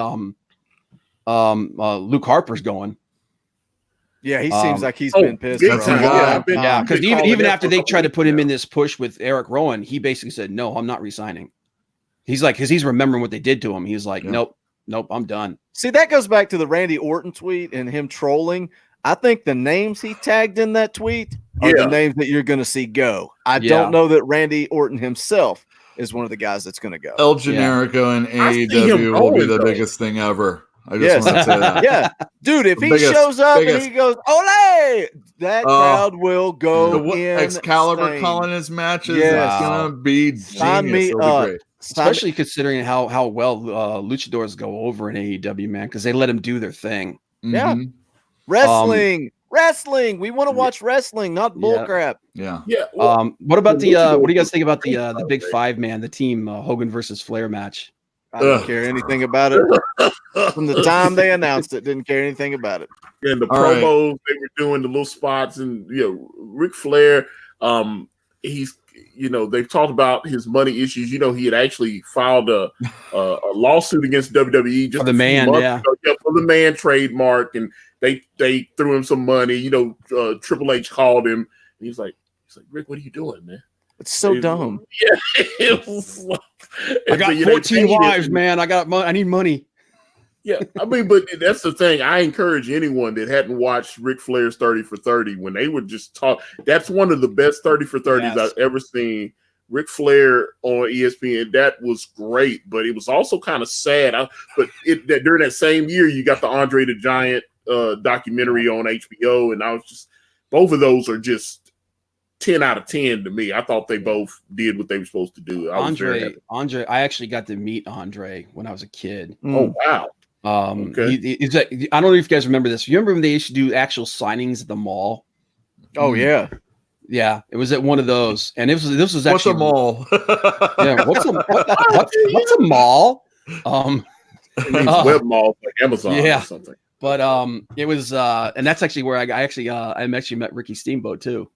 Luke Harper's going. Yeah, he seems like he's been pissed. Yeah, because even after they tried to put him in this push with Eric Rowan, he basically said, "No, I'm not resigning." He's like, because he's remembering what they did to him. He's like, "Nope, I'm done." See, that goes back to the Randy Orton tweet and him trolling. I think the names he tagged in that tweet are the names that you're going to see go. I don't know that Randy Orton himself is one of the guys that's going to go. El Generico and AEW will be the biggest thing ever. I just want to say that. Yeah. Dude, if he shows up and he goes, "Ole!" that crowd will go in. Excalibur calling his matches. It's going to be genius. Sign me up. Especially considering how well luchadors go over in AEW, man, because they let them do their thing. Yeah. Wrestling. We want to watch wrestling, not bullcrap. Yeah. What about what do you guys think about the big 5 man, the team Hogan versus Flair match? I don't care anything about it. From the time they announced it, didn't care anything about it. And the promos they were doing, the little spots, and Ric Flair, he's they've talked about his money issues. He had actually filed a lawsuit against WWE just for the man, for the man trademark, and they threw him some money. Triple H called him, and he's like, Rick, what are you doing, man? It's so dumb. Yeah, it was like, I got 14 wives, man. I need money. Yeah, I mean, but that's the thing. I encourage anyone that hadn't watched Ric Flair's 30 for 30 when they would just talk. That's one of the best 30 for 30s I've ever seen. Ric Flair on ESPN. That was great, but it was also kind of sad. During that same year, you got the Andre the Giant documentary on HBO, and I was just, both of those are just 10 out of 10 to me. I thought they both did what they were supposed to do. Andre, I actually got to meet Andre when I was a kid. Oh, wow. Okay. He's like, I don't know if you guys remember this. You remember when they used to do actual signings at the mall? Oh, yeah. Yeah, it was at one of those. And this was actually. What's a mall? Yeah, what's a mall? Web malls like Amazon or something. But it was and that's actually where I actually met Ricky Steamboat too.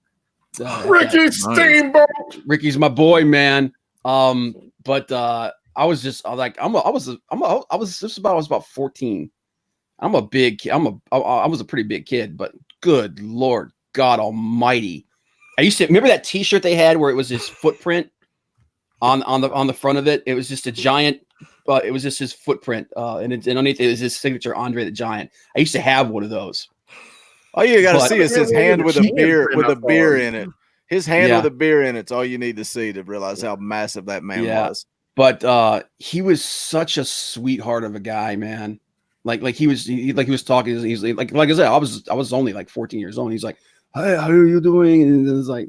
Ricky Steamboat. Ricky's my boy, man. But I was just like I was about 14. I'm a big kid. I was a pretty big kid, but good Lord God Almighty. I used to remember that T-shirt they had where it was his footprint on the front of it. It was just a giant. It was just his footprint, and underneath it was his signature, Andre the Giant. I used to have one of those. All you got to see is his hand with a beer in it. His hand with a beer in it's all you need to see to realize how massive that man was. But he was such a sweetheart of a guy, man. Like he was talking. He's like I said, I was only like 14 years old. He's like, "Hey, how are you doing?" And it was like,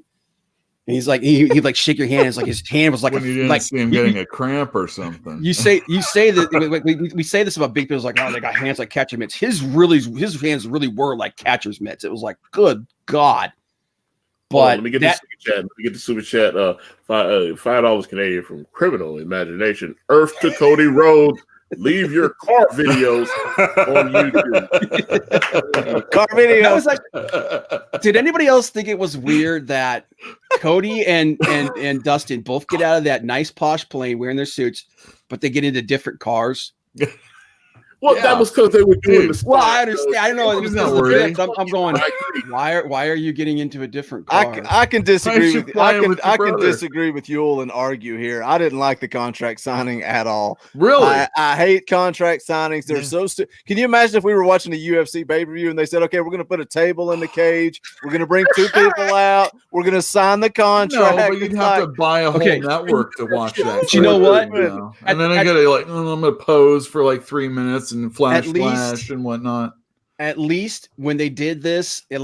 and he's like, he'd like shake your hand. It's like his hand was like when you didn't see him getting a cramp or something. You say that we say this about big people. It's like, oh, they got hands like catcher mitts. His hands really were like catcher's mitts. It was like, good God. But let me get the super chat. $5 Canadian from Criminal Imagination. Earth to Cody Rhodes. Leave your car videos on YouTube. Car videos. I was like, did anybody else think it was weird that Cody and Dustin both get out of that nice posh plane wearing their suits, but they get into different cars? Well, that was because they were doing the. Well, I understand. I don't know. It was I'm going. Why are you getting into a different car? I can disagree with. I can disagree with Yule and argue here. I didn't like the contract signing at all. Really, I hate contract signings. They're so. Can you imagine if we were watching a UFC pay-per-view and they said, "Okay, we're going to put a table in the cage. We're going to bring two people out. We're going to sign the contract." No, but you'd have to buy a whole network to watch that. But you know what? And then I got to I'm going to pose for like 3 minutes and flash and whatnot. At least when they did this, it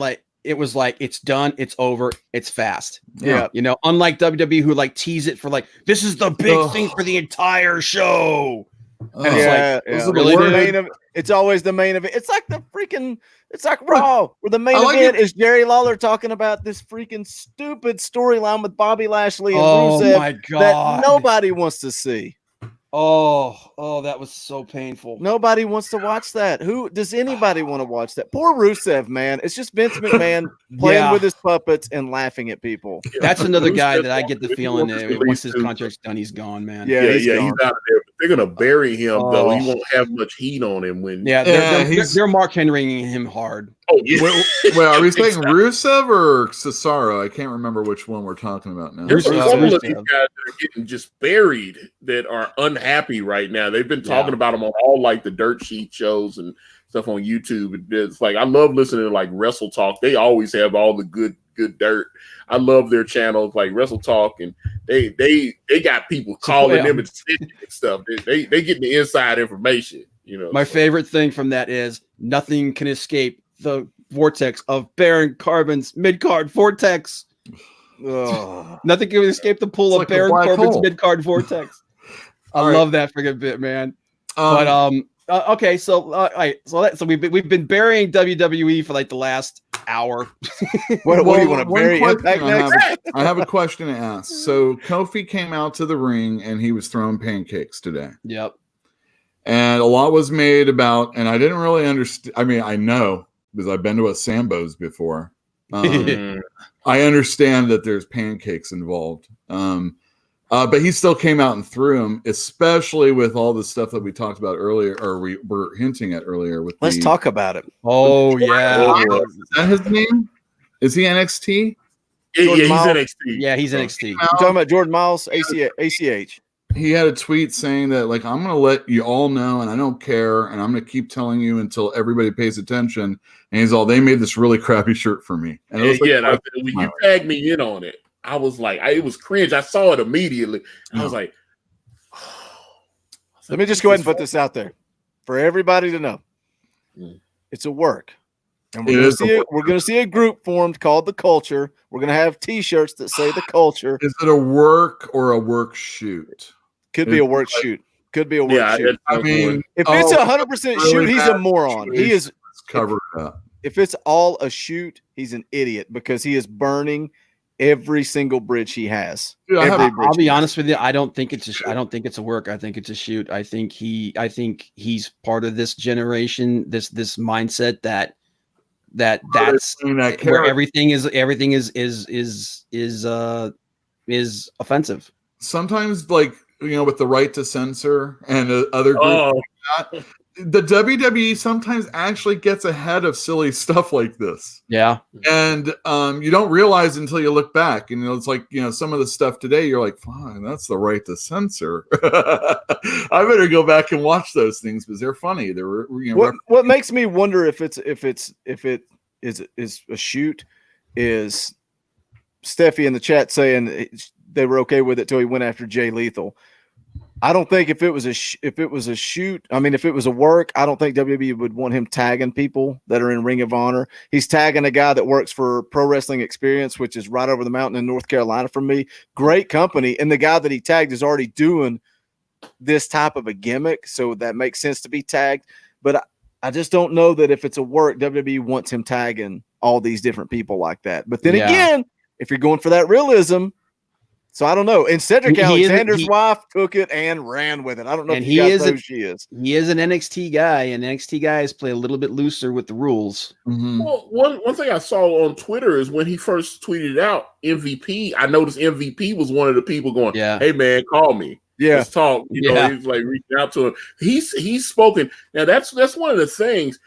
was like it's done, it's over, it's fast. Yeah. Unlike WWE who like tease it for like this is the big thing for the entire show. And it's always the main event. It's like it's like Raw, where the main event is Jerry Lawler talking about this freaking stupid storyline with Bobby Lashley and Rusev my God. that nobody wants to see. Oh, that was so painful. Nobody wants to watch that. Who does anybody want to watch that? Poor Rusev, man. It's just Vince McMahon playing with his puppets and laughing at people. That's another guy that I get the feeling that once his contract's done, he's gone, man. Yeah, he's out of there. They're gonna bury him though. He won't have much heat on him when. They're Mark Henrying him hard. Oh yeah. Well, are we saying Rusev or Cesaro? I can't remember which one we're talking about now. There's a couple of these guys that are getting just buried that are unhappy right now. They've been talking about them on all like the dirt sheet shows and stuff on YouTube. It's like I love listening to like Wrestle Talk. They always have all the good dirt. I love their channels like Wrestle Talk, and they got people calling them and stuff. They get the inside information. My favorite thing from that is nothing can escape the vortex of Baron Corbin's mid-card vortex. Nothing can escape the pull of Baron Corbin's mid-card vortex. I love that freaking bit, man. Okay, so we've been burying WWE for like the last hour. What do you want to bury Impact next? I have a question to ask. So Kofi came out to the ring and he was throwing pancakes today. Yep. And a lot was made about, and I didn't really understand. I mean, I know because I've been to a Sambo's before. I understand that there's pancakes involved. But he still came out and threw him, especially with all the stuff that we talked about earlier, or we were hinting at earlier. Let's talk about it. Oh, yeah. Is that his name? Is he NXT? Yeah, he's Myles. NXT. Yeah, he's NXT. You're talking about Jordan Myles, ACH. He had a tweet saying that, like, I'm going to let you all know, and I don't care, and I'm going to keep telling you until everybody pays attention. And he's all, they made this really crappy shirt for me. And it was like, when you tagged me in on it, I was like, it was cringe. I saw it immediately. I was like, let me just go ahead and put this out there for everybody to know. It's a work. And we're going to see a group formed called The Culture. We're going to have T-shirts that say The Culture. Is it a work or a work shoot? Could be a work shoot. Could be a work shoot. I mean, if it's 100% shoot, he's a moron. He is covered up. If it's all a shoot, he's an idiot because he is burning every single bridge he has. Dude, I'll be honest with you. I don't think it's a work. I think it's a shoot. I think he's part of this generation, this mindset that's where everything is offensive. Sometimes, like, with the right to censor and other groups like that, the WWE sometimes actually gets ahead of silly stuff like this. Yeah. And you don't realize until you look back. And it's like, some of the stuff today, you're like, fine, that's the right to censor. I better go back and watch those things because they're funny. They're what makes me wonder if it is a shoot is Steffi in the chat saying they were okay with it till he went after Jay Lethal. I don't think if it was a shoot, I mean, if it was a work, I don't think WWE would want him tagging people that are in Ring of Honor. He's tagging a guy that works for Pro Wrestling Experience, which is right over the mountain in North Carolina from me. Great company. And the guy that he tagged is already doing this type of a gimmick. So that makes sense to be tagged. But I just don't know that if it's a work, WWE wants him tagging all these different people like that. But then again, if you're going for that realism, so I don't know. And Cedric Alexander's wife took it and ran with it. I don't know if you guys know who she is. He is an NXT guy, and NXT guys play a little bit looser with the rules. Mm-hmm. Well, one thing I saw on Twitter is when he first tweeted out MVP, I noticed MVP was one of the people going, "Hey man, call me. Let's talk." He's like reaching out to him. He's spoken. Now that's one of the things.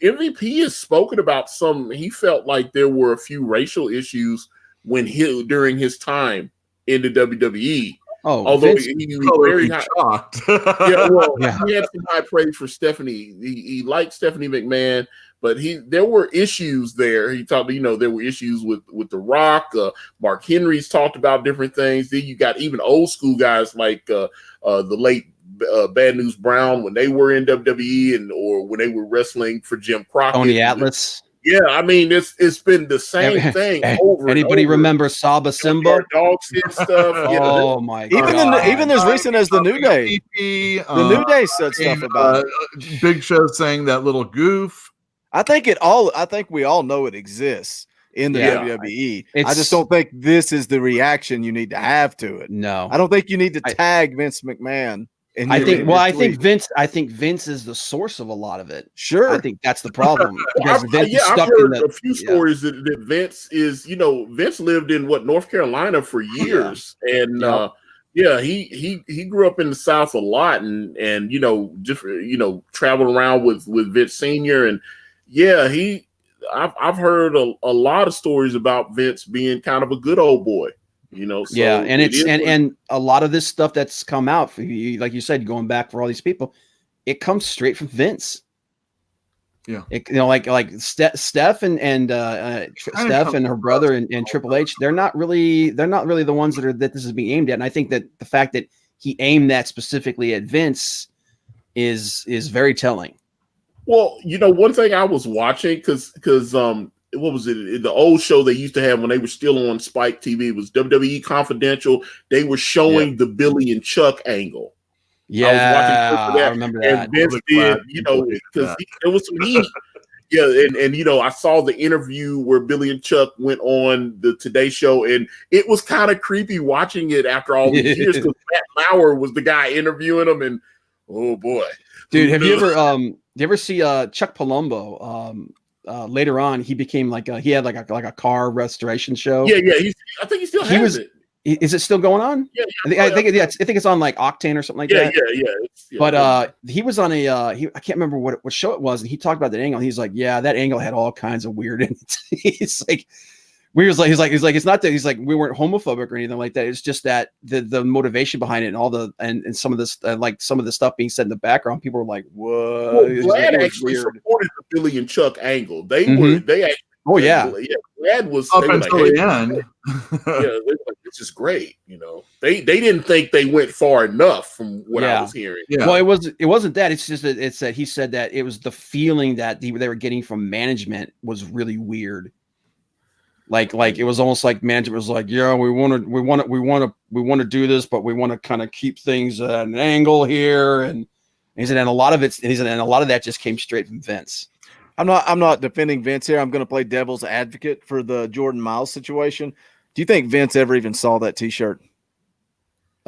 MVP has spoken about he felt like there were a few racial issues during his time in the WWE. Although he was very shocked. He had some high praise for Stephanie. He liked Stephanie McMahon, but there were issues there. He talked, there were issues with The Rock. Mark Henry's talked about different things. Then you got even old school guys like the late Bad News Brown when they were in WWE or when they were wrestling for Jim Crockett. Tony Atlas. Yeah, I mean it's been the same thing over. Anybody and over. remember Saba Simba? Dogs and stuff. Oh my god! Even as recent as the New Day. The New Day said stuff about it. Big Show saying that little goof. I think we all know it exists in the WWE. I just don't think this is the reaction you need to have to it. No, I don't think you need to tag Vince McMahon. I think Vince is the source of a lot of it. Sure. I think that's the problem. I've heard a few stories that Vince is, Vince lived in North Carolina for years. And he grew up in the South a lot and just traveled around with Vince Sr. And I've heard a lot of stories about Vince being kind of a good old boy. So and a lot of this stuff that's come out for you, like you said, going back for all these people, it comes straight from Vince. Yeah, like Steph and Steph and her brother and Triple H, they're not really the ones that this is being aimed at. And I think that the fact that he aimed that specifically at Vince is very telling. Well, one thing I was watching because what was it? The old show they used to have when they were still on Spike TV, it was WWE Confidential. They were showing the Billy and Chuck angle. Yeah, I remember that. And Vince did, because there was some heat. And I saw the interview where Billy and Chuck went on the Today Show, and it was kind of creepy watching it after all these years because Matt Lauer was the guy interviewing him, and oh boy, dude, have you ever see Chuck Palumbo? later on he became like he had like a car restoration show. Yeah. I think he still has it. Is it still going on? Yeah. I think it's on like Octane or something like that. Yeah. But he was on I can't remember what show it was, and he talked about that angle. And he's like, yeah, that angle had all kinds of weird in it. He's like, he's like, it's not that he's like we weren't homophobic or anything like that. It's just that the motivation behind it and all the and some of this like some of the stuff being said in the background, people were like, "Whoa!" Well, Vlad actually supported the Billy and Chuck angle. They actually. Oh yeah. Vlad was up until the end. This is great. They didn't think they went far enough from what I was hearing. Yeah. Well, it wasn't that. It's just that it's that he said that it was the feeling that they were getting from management was really weird. Like it was almost like management was like, yeah, we want to do this, but we want to kind of keep things at an angle here. And he said, and a lot of that just came straight from Vince. I'm not defending Vince here. I'm going to play devil's advocate for the Jordan Myles situation. Do you think Vince ever even saw that T-shirt?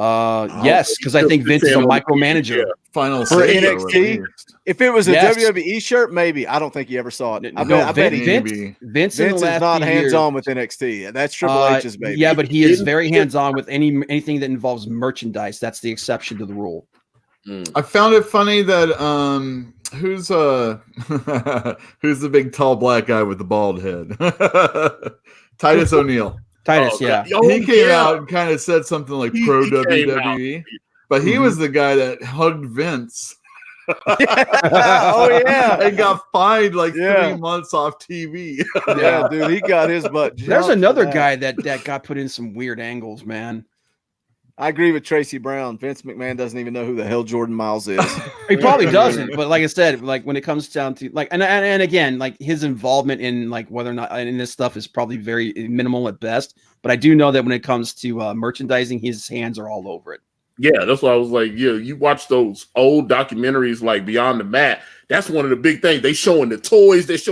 Yes, because I think Vince is a micromanager. Final for NXT. If it was a WWE shirt, maybe. I don't think he ever saw it. I bet Vince is not hands-on with NXT. That's Triple H's baby. Yeah, but he is very hands-on with anything that involves merchandise. That's the exception to the rule. I found it funny that who's the big tall black guy with the bald head? Titus O'Neil. Titus, he came out and kind of said something like pro WWE, but he was the guy that hugged Vince. And got fined like 3 months off TV. Yeah, dude, he got his butt. There's another guy that got put in some weird angles, man. I agree with Tracy Brown. Vince McMahon doesn't even know who the hell Jordan Myles is. He probably doesn't, but like I said, like when it comes down to like, and again, like his involvement in like whether or not in this stuff is probably very minimal at best. But I do know that when it comes to merchandising, his hands are all over it. Yeah, that's why I was like, you watch those old documentaries like Beyond the Mat. That's one of the big things. They showing the toys. They was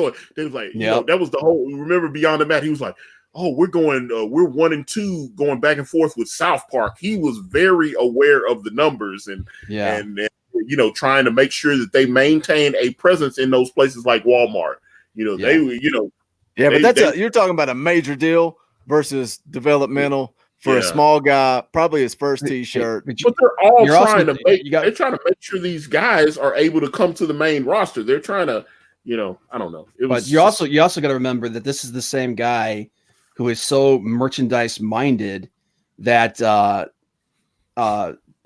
like, that was the whole. Remember Beyond the Mat? He was like, oh, we're 1 and 2 going back and forth with South Park. He was very aware of the numbers and trying to make sure that they maintain a presence in those places like Walmart. But you're talking about a major deal versus developmental for a small guy, probably his first T-shirt. But they're all trying to make sure these guys are able to come to the main roster. They're trying to, I don't know. But you also got to remember that this is the same guy who is so merchandise minded that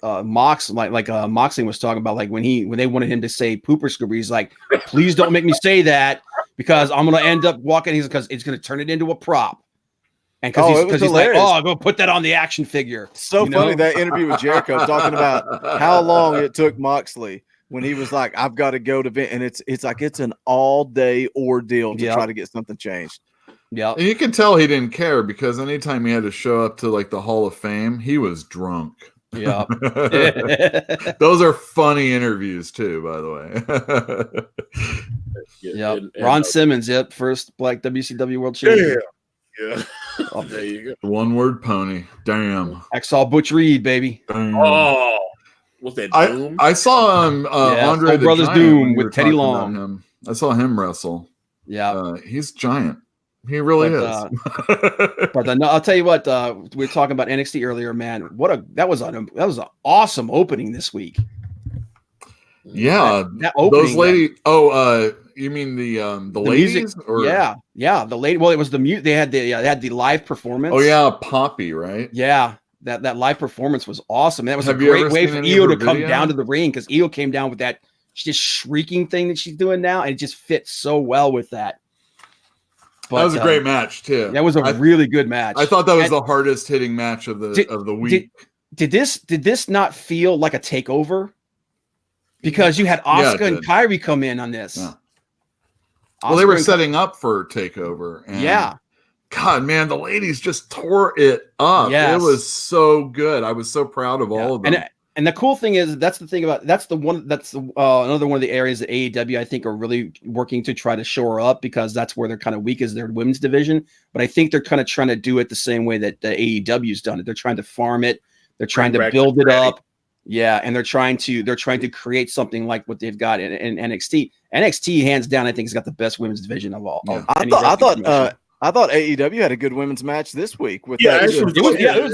Moxley was talking about, like when they wanted him to say pooper scooper, he's like, please don't make me say that because I'm gonna end up walking. Because it's gonna turn it into a prop. And because he's like, I'm gonna put that on the action figure. So funny that interview with Jericho talking about how long it took Moxley when he was like, I've got to go to Vince, and it's like it's an all day ordeal to try to get something changed. Yeah, and you can tell he didn't care because anytime he had to show up to like the Hall of Fame, he was drunk. Yeah, those are funny interviews too, by the way. Yeah, Ron Simmons, first Black WCW World Champion. Yeah. There you go. One word pony. Damn. Exalt Butch Reed, baby. Damn. Oh, what's that? Doom? I saw him. Andre the Brothers Giant, Doom with Teddy Long. I saw him wrestle. Yeah, he's giant. He really is. I'll tell you what. We were talking about NXT earlier, man. That was an awesome opening this week. Yeah, that opening, those ladies. You mean the ladies? Music, or? Yeah, the lady. Well, it was the mute. They had the live performance. Oh yeah, Poppy, right? Yeah, that live performance was awesome. That was a great way for Io to come down to the ring because Io came down with that just shrieking thing that she's doing now, and it just fits so well with that. But, that was a great match too. That was a really good match. I thought that was the hardest hitting match of the week. Did this not feel like a takeover? Because you had Asuka and Kyrie come in on this. Yeah. Well, they were setting up for takeover. And God, man, the ladies just tore it up. Yes. It was so good. I was so proud of all of them. And the cool thing is, another one of the areas that AEW I think are really working to try to shore up because that's where they're kind of weak is their women's division. But I think they're kind of trying to do it the same way that the AEW's done it. They're trying to farm it. They're trying to build it up. Yeah, and they're trying to create something like what they've got in NXT. NXT, hands down, I think has got the best women's division of all. Yeah. I thought AEW had a good women's match this week with Yeah, that. it was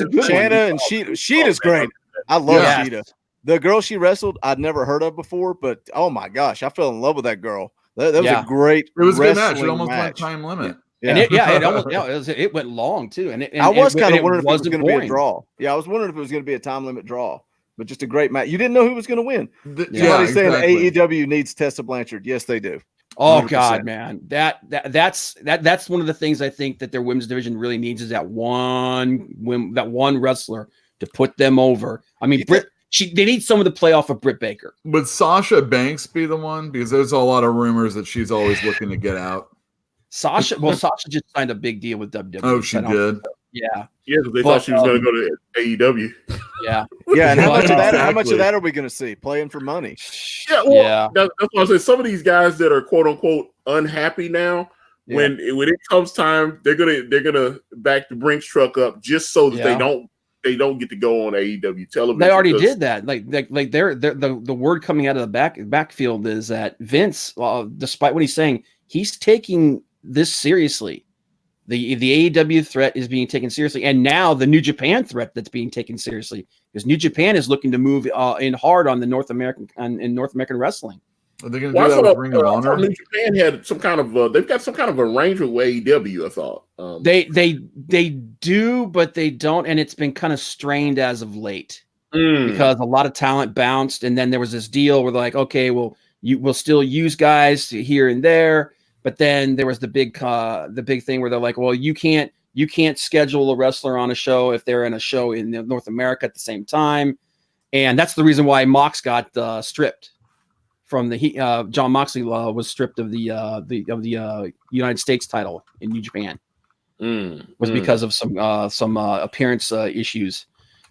a good one. Shanna and Sheeta. Sheeta's great. I love Yes. Sheeta. The girl she wrestled, I'd never heard of before, but oh my gosh, I fell in love with that girl. That was a great. It was a good match. It wrestling almost went match. time limit. And it went long too. And I was kind of wondering if it was wasn't going to be a boring. draw. Yeah, I was wondering if it was going to be a time limit draw, but just a great match. You didn't know who was going to win. Somebody's saying AEW needs Tessa Blanchard. Yes, they do. Oh 100%. God, man, that's one of the things I think that their women's division really needs is that one wrestler to put them over. I mean, they need someone to play off of Britt Baker. Would Sasha Banks be the one? Because there's a lot of rumors that she's always looking to get out. Sasha just signed a big deal with WWE. Oh, she did. Yeah. Yeah, because they thought she was going to go to AEW. Yeah. Yeah, and how much of that? How Exactly. much of that are we going to see? Playing for money. Yeah, well, that's what I said. Some of these guys that are quote unquote unhappy now, when it comes time, they're gonna back the Brinks truck up just so that they don't get to go on AEW television. They already did that. Like they're the word coming out of the backfield is that Vince, despite what he's saying, he's taking this seriously. The AEW threat is being taken seriously, and now the New Japan threat that's being taken seriously because New Japan is looking to move in hard on the North American wrestling. Are they going to do that with Ring of Honor? New Japan had some kind of they've got some kind of arrangement with AEW. I thought they do, but they don't, and it's been kind of strained as of late because a lot of talent bounced, and then there was this deal where like, okay, well, we'll still use guys here and there. But then there was the big thing where they're like, well, you can't schedule a wrestler on a show if they're in a show in North America at the same time, and that's the reason why Mox got stripped from the John Moxley was stripped of the United States title in New Japan was because of some appearance issues.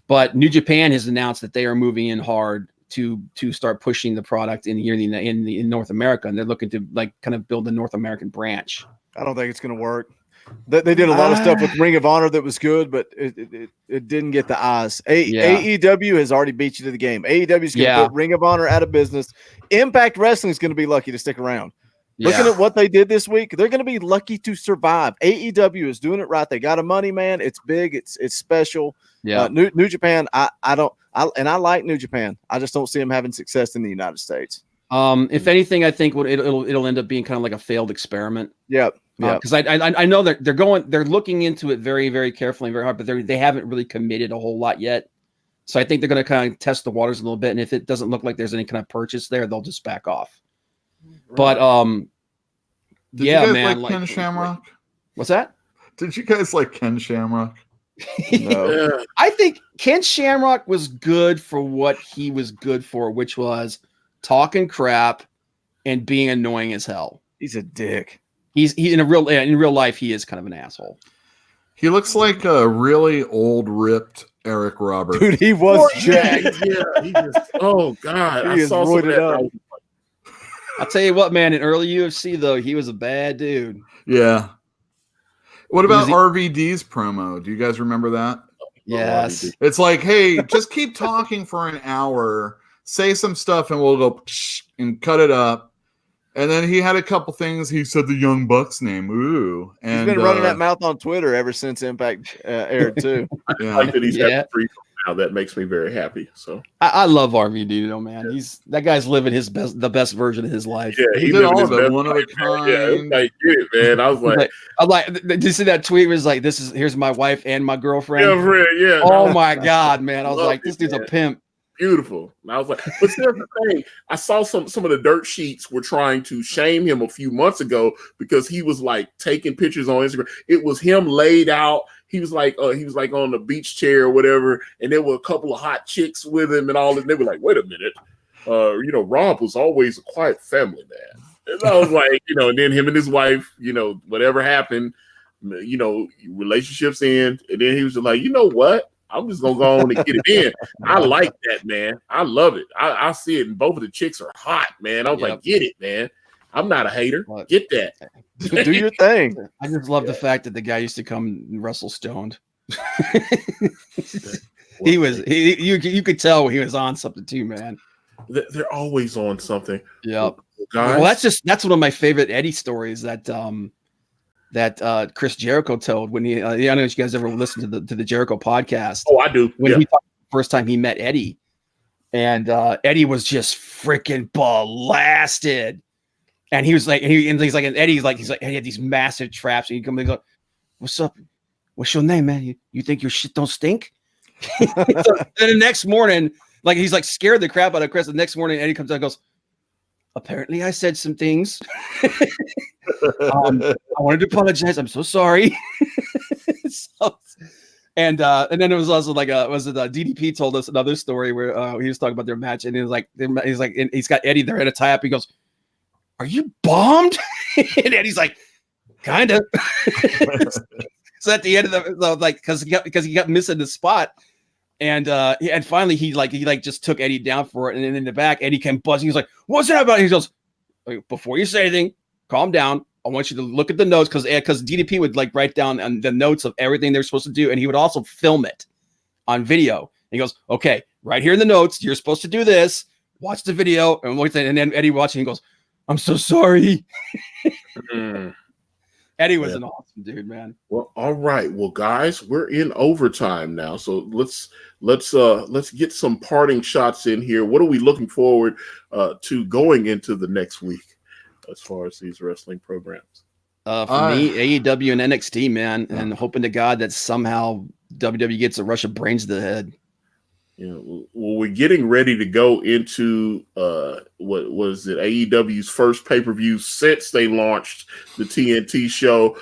But New Japan has announced that they are moving in hard to start pushing the product in North America, and they're looking to like kind of build a North American branch. I don't think it's going to work. They did a lot of stuff with Ring of Honor that was good, but it didn't get the eyes. AEW has already beat you to the game. AEW is going to put Ring of Honor out of business. Impact Wrestling is going to be lucky to stick around. Looking at what they did this week, they're going to be lucky to survive. AEW is doing it right. They got a money man. It's big. It's special. Yeah. New Japan. I like New Japan. I just don't see them having success in the United States. If anything, I think it'll end up being kind of like a failed experiment. Yeah. Because I know that they're looking into it very, very carefully and very hard, but they haven't really committed a whole lot yet. So I think they're going to kind of test the waters a little bit, and if it doesn't look like there's any kind of purchase there, they'll just back off. Right. But Did you guys like Ken Shamrock? What's that? Did you guys like Ken Shamrock? No. I think Ken Shamrock was good for what he was good for, which was talking crap and being annoying as hell. He's a dick. He's in real life, he is kind of an asshole. He looks like a really old, ripped Eric Roberts. Dude, he was jacked. He just, oh God, I saw some of that. I'll tell you what, man, in early UFC though, he was a bad dude. Yeah. What about RVD's promo? Do you guys remember that? Yes. It's like, hey, just keep talking for an hour, say some stuff, and we'll go and cut it up. And then he had a couple things. He said the Young Bucks name. Ooh. And he's been running that mouth on Twitter ever since Impact aired, too. I like that he's having free now. That makes me very happy. So I love RVD, though, man. That guy's living the best version of his life. Yeah, he did all of it. One of a kind. Yeah, like, man. I was like, did you see that tweet? It was like, here's my wife and my girlfriend. Yeah. Oh my God, man. I was like, this dude's a pimp. Beautiful. And I was like, but here's the thing. I saw some of the dirt sheets were trying to shame him a few months ago because he was like taking pictures on Instagram. It was him laid out. He was like on the beach chair or whatever, and there were a couple of hot chicks with him and all that. And they were like, wait a minute. Rob was always a quiet family man. And I was like, and then him and his wife, whatever happened, relationships end. And then he was just like, you know what? I'm just gonna go on and get it in. I like that, man. I love it. I see it, and both of the chicks are hot, man. I was like, get it, man. I'm not a hater. Get that. Do your thing. I just love the fact that the guy used to come and wrestle stoned. You could tell he was on something too, man. They're always on something. Yep. Guys. Well, that's one of my favorite Eddie stories that Chris Jericho told when he. I don't know if you guys ever listened to the Jericho podcast. Oh, I do. When he talked the first time he met Eddie, and Eddie was just freaking blasted, and he was like, and he's like, Eddie had these massive traps, and he come and go, "What's up? What's your name, man? You think your shit don't stink?" So then the next morning, like he's like scared the crap out of Chris. The next morning, Eddie comes out and goes, "Apparently, I said some things. I wanted to apologize. I'm so sorry." And then it was also like DDP told us another story where he was talking about their match, and he's got Eddie there at a tie up. He goes, "Are you bombed?" And Eddie's like, "Kind of." So at the end of the because he got missing the spot. And finally he just took Eddie down for it, and then in the back Eddie came buzzing. He's like, "What's that about?" He goes, "Before you say anything, calm down. I want you to look at the notes because DDP would like write down the notes of everything they're supposed to do, and he would also film it on video." And he goes, "Okay, right here in the notes, you're supposed to do this. Watch the video." And then Eddie watching, he goes, "I'm so sorry." Eddie was an awesome dude, man. Well, all right. Well, guys, we're in overtime now, so let's get some parting shots in here. What are we looking forward to going into the next week as far as these wrestling programs? For me, AEW and NXT, man, and hoping to God that somehow WWE gets a rush of brains to the head. Well, we're getting ready to go into what was it, AEW's first pay-per-view since they launched the TNT show.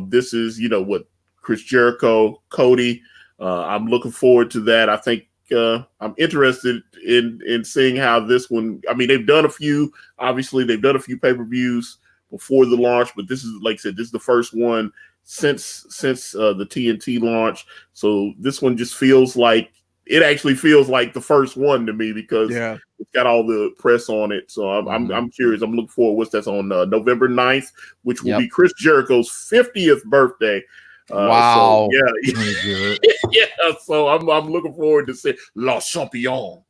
This is, what Chris Jericho, Cody. I'm looking forward to that. I think I'm interested in seeing how this one. I mean, they've done a few pay-per-views before the launch, but this is, like I said, this is the first one since the TNT launch. So this one just feels like. It actually feels like the first one to me because it's got all the press on it. So I'm curious. I'm looking forward. What's that's on November 9th, which will be Chris Jericho's 50th birthday. Wow. So, yeah. So I'm looking forward to see La Champion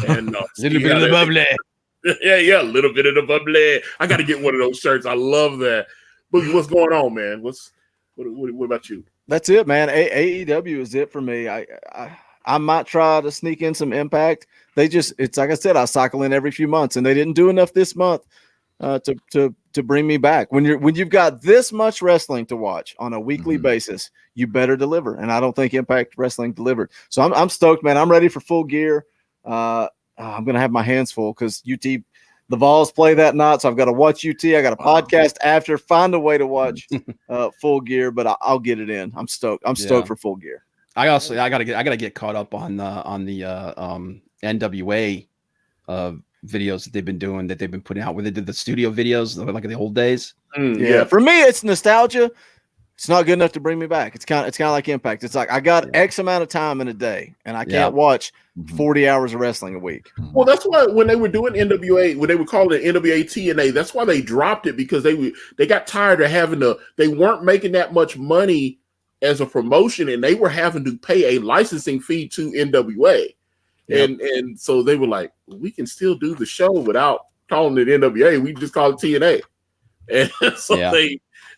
and little bit of the bubbly. Yeah, a little bit of the bubbly. I got to get one of those shirts. I love that. Boogie, what's going on, man? What about you? That's it, man. AEW is it for me. I might try to sneak in some Impact. It's like I said, I cycle in every few months, and they didn't do enough this month to bring me back. When you've got this much wrestling to watch on a weekly basis, you better deliver. And I don't think Impact Wrestling delivered. So I'm stoked, man. I'm ready for Full Gear. I'm gonna have my hands full because UT, the Vols play that night, so I've got to watch UT. I got a podcast after. Find a way to watch Full Gear, but I'll get it in. I'm stoked. I'm stoked for Full Gear. I gotta get caught up on the NWA videos that they've been doing, that they've been putting out, where they did the studio videos like in the old days. Yeah, for me it's nostalgia. It's not good enough to bring me back. It's kind of like Impact. It's like I got X amount of time in a day, and I can't watch 40 hours of wrestling a week. Well, that's why when they were doing NWA, when they were calling it NWA TNA, that's why they dropped it, because they got tired of they weren't making that much money as a promotion, and they were having to pay a licensing fee to NWA. And so they were like, we can still do the show without calling it NWA. We just call it TNA. And so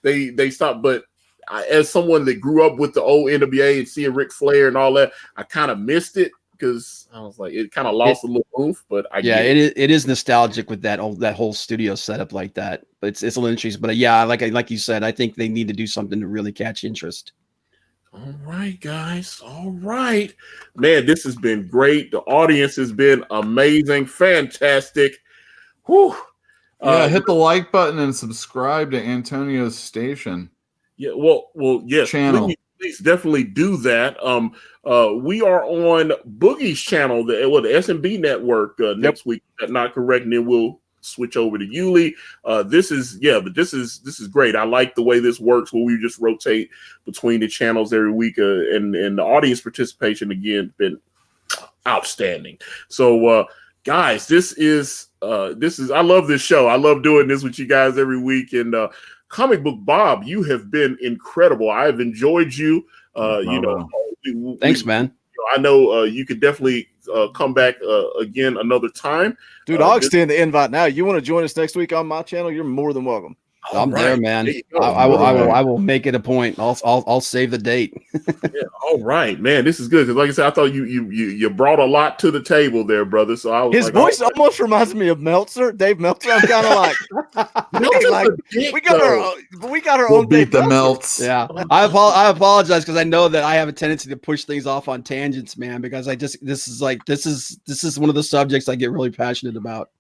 they stopped. But as someone that grew up with the old NWA and seeing Ric Flair and all that, I kind of missed it because I was like, it kind of lost a little oomph. But it is nostalgic with that whole studio setup like that. But it's a little interesting. But like you said, I think they need to do something to really catch interest. All right, guys. All right. Man, this has been great. The audience has been amazing. Fantastic. Whew. Hit the like button and subscribe to Antonio's station. Yeah, well, yes. Channel. Please definitely do that. We are on Boogie's channel, the SMB network next week. If that's not correct, and then we'll switch over to Yuli. This is great. I like the way this works, where we just rotate between the channels every week, and the audience participation again been outstanding. So guys, this is I love this show. I love doing this with you guys every week. And Comic Book Bob, you have been incredible. I have enjoyed you. Thanks, man. I know you could definitely come back again another time. Dude, I'll extend the invite now. You want to join us next week on my channel? You're more than welcome. I'm there, man. I will make it a point. I'll save the date. Yeah, all right, man. This is good because, like I said, I thought you brought a lot to the table there, brother. So I was his voice almost remots me of Meltzer, Dave Meltzer. I'm kind of like, we got our We'll own beat Dave the Meltzer. melts. Yeah, I apologize because I know that I have a tendency to push things off on tangents, man. Because this is one of the subjects I get really passionate about.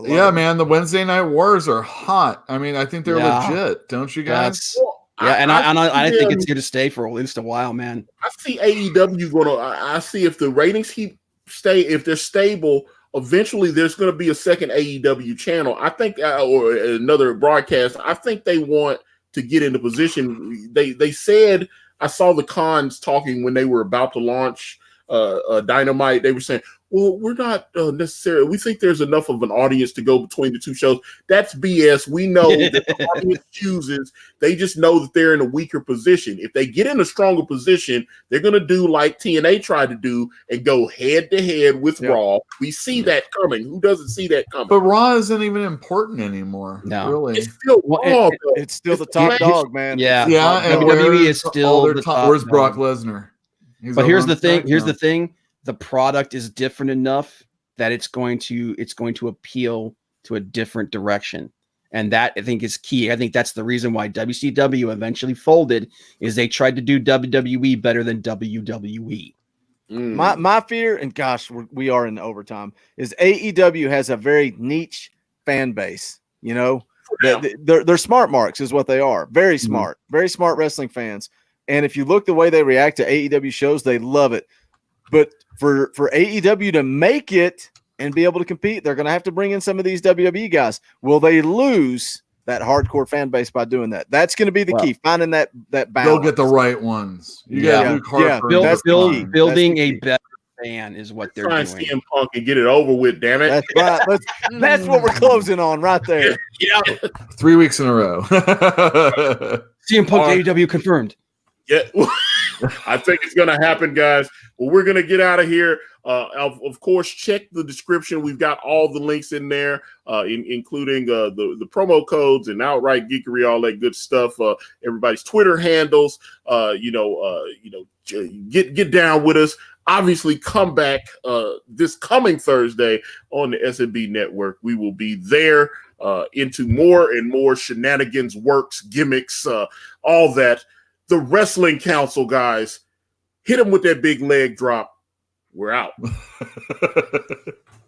Yeah, man, the Wednesday night wars are hot. I mean, I think they're legit, don't you guys? I think it's here to stay for at least a while, man. I see AEW gonna. I see if the ratings if they're stable, eventually there's going to be a second AEW channel. I think, or another broadcast. I think they want to get into position. They said, I saw the cons talking when they were about to launch Dynamite. They were saying, well, we're not necessarily. We think there's enough of an audience to go between the two shows. That's BS. We know that the audience chooses. They just know that they're in a weaker position. If they get in a stronger position, they're going to do like TNA tried to do and go head to head with Raw. We see that coming. Who doesn't see that coming? But Raw isn't even important anymore. No, really. It's still Raw. It's still the top dog, man. Yeah. And WWE is still the top where's Brock dog. Lesnar? But here's the thing. Here's the thing. The product is different enough that it's going to appeal to a different direction. And that, I think, is key. I think that's the reason why WCW eventually folded, is they tried to do WWE better than WWE. My fear, and gosh, we are in overtime, is AEW has a very niche fan base. You know, they're smart marks is what they are. Very smart wrestling fans. And if you look the way they react to AEW shows, they love it. But for AEW to make it and be able to compete, they're going to have to bring in some of these WWE guys. Will they lose that hardcore fan base by doing that? That's going to be the key, finding that balance. They'll get the right ones. Building a better fan is what they're doing. CM Punk and get it over with, damn it. That's right. That's what we're closing on right there. Yeah. 3 weeks in a row. CM Punk AEW confirmed. Yeah, I think it's going to happen, guys. Well, we're going to get out of here. Of course, check the description. We've got all the links in there, including the promo codes and outright geekery, all that good stuff. Everybody's Twitter handles. Get down with us. Obviously, come back this coming Thursday on the SMB Network. We will be there into more and more shenanigans, works, gimmicks, all that. The Wrestling Council, guys, hit them with that big leg drop. We're out.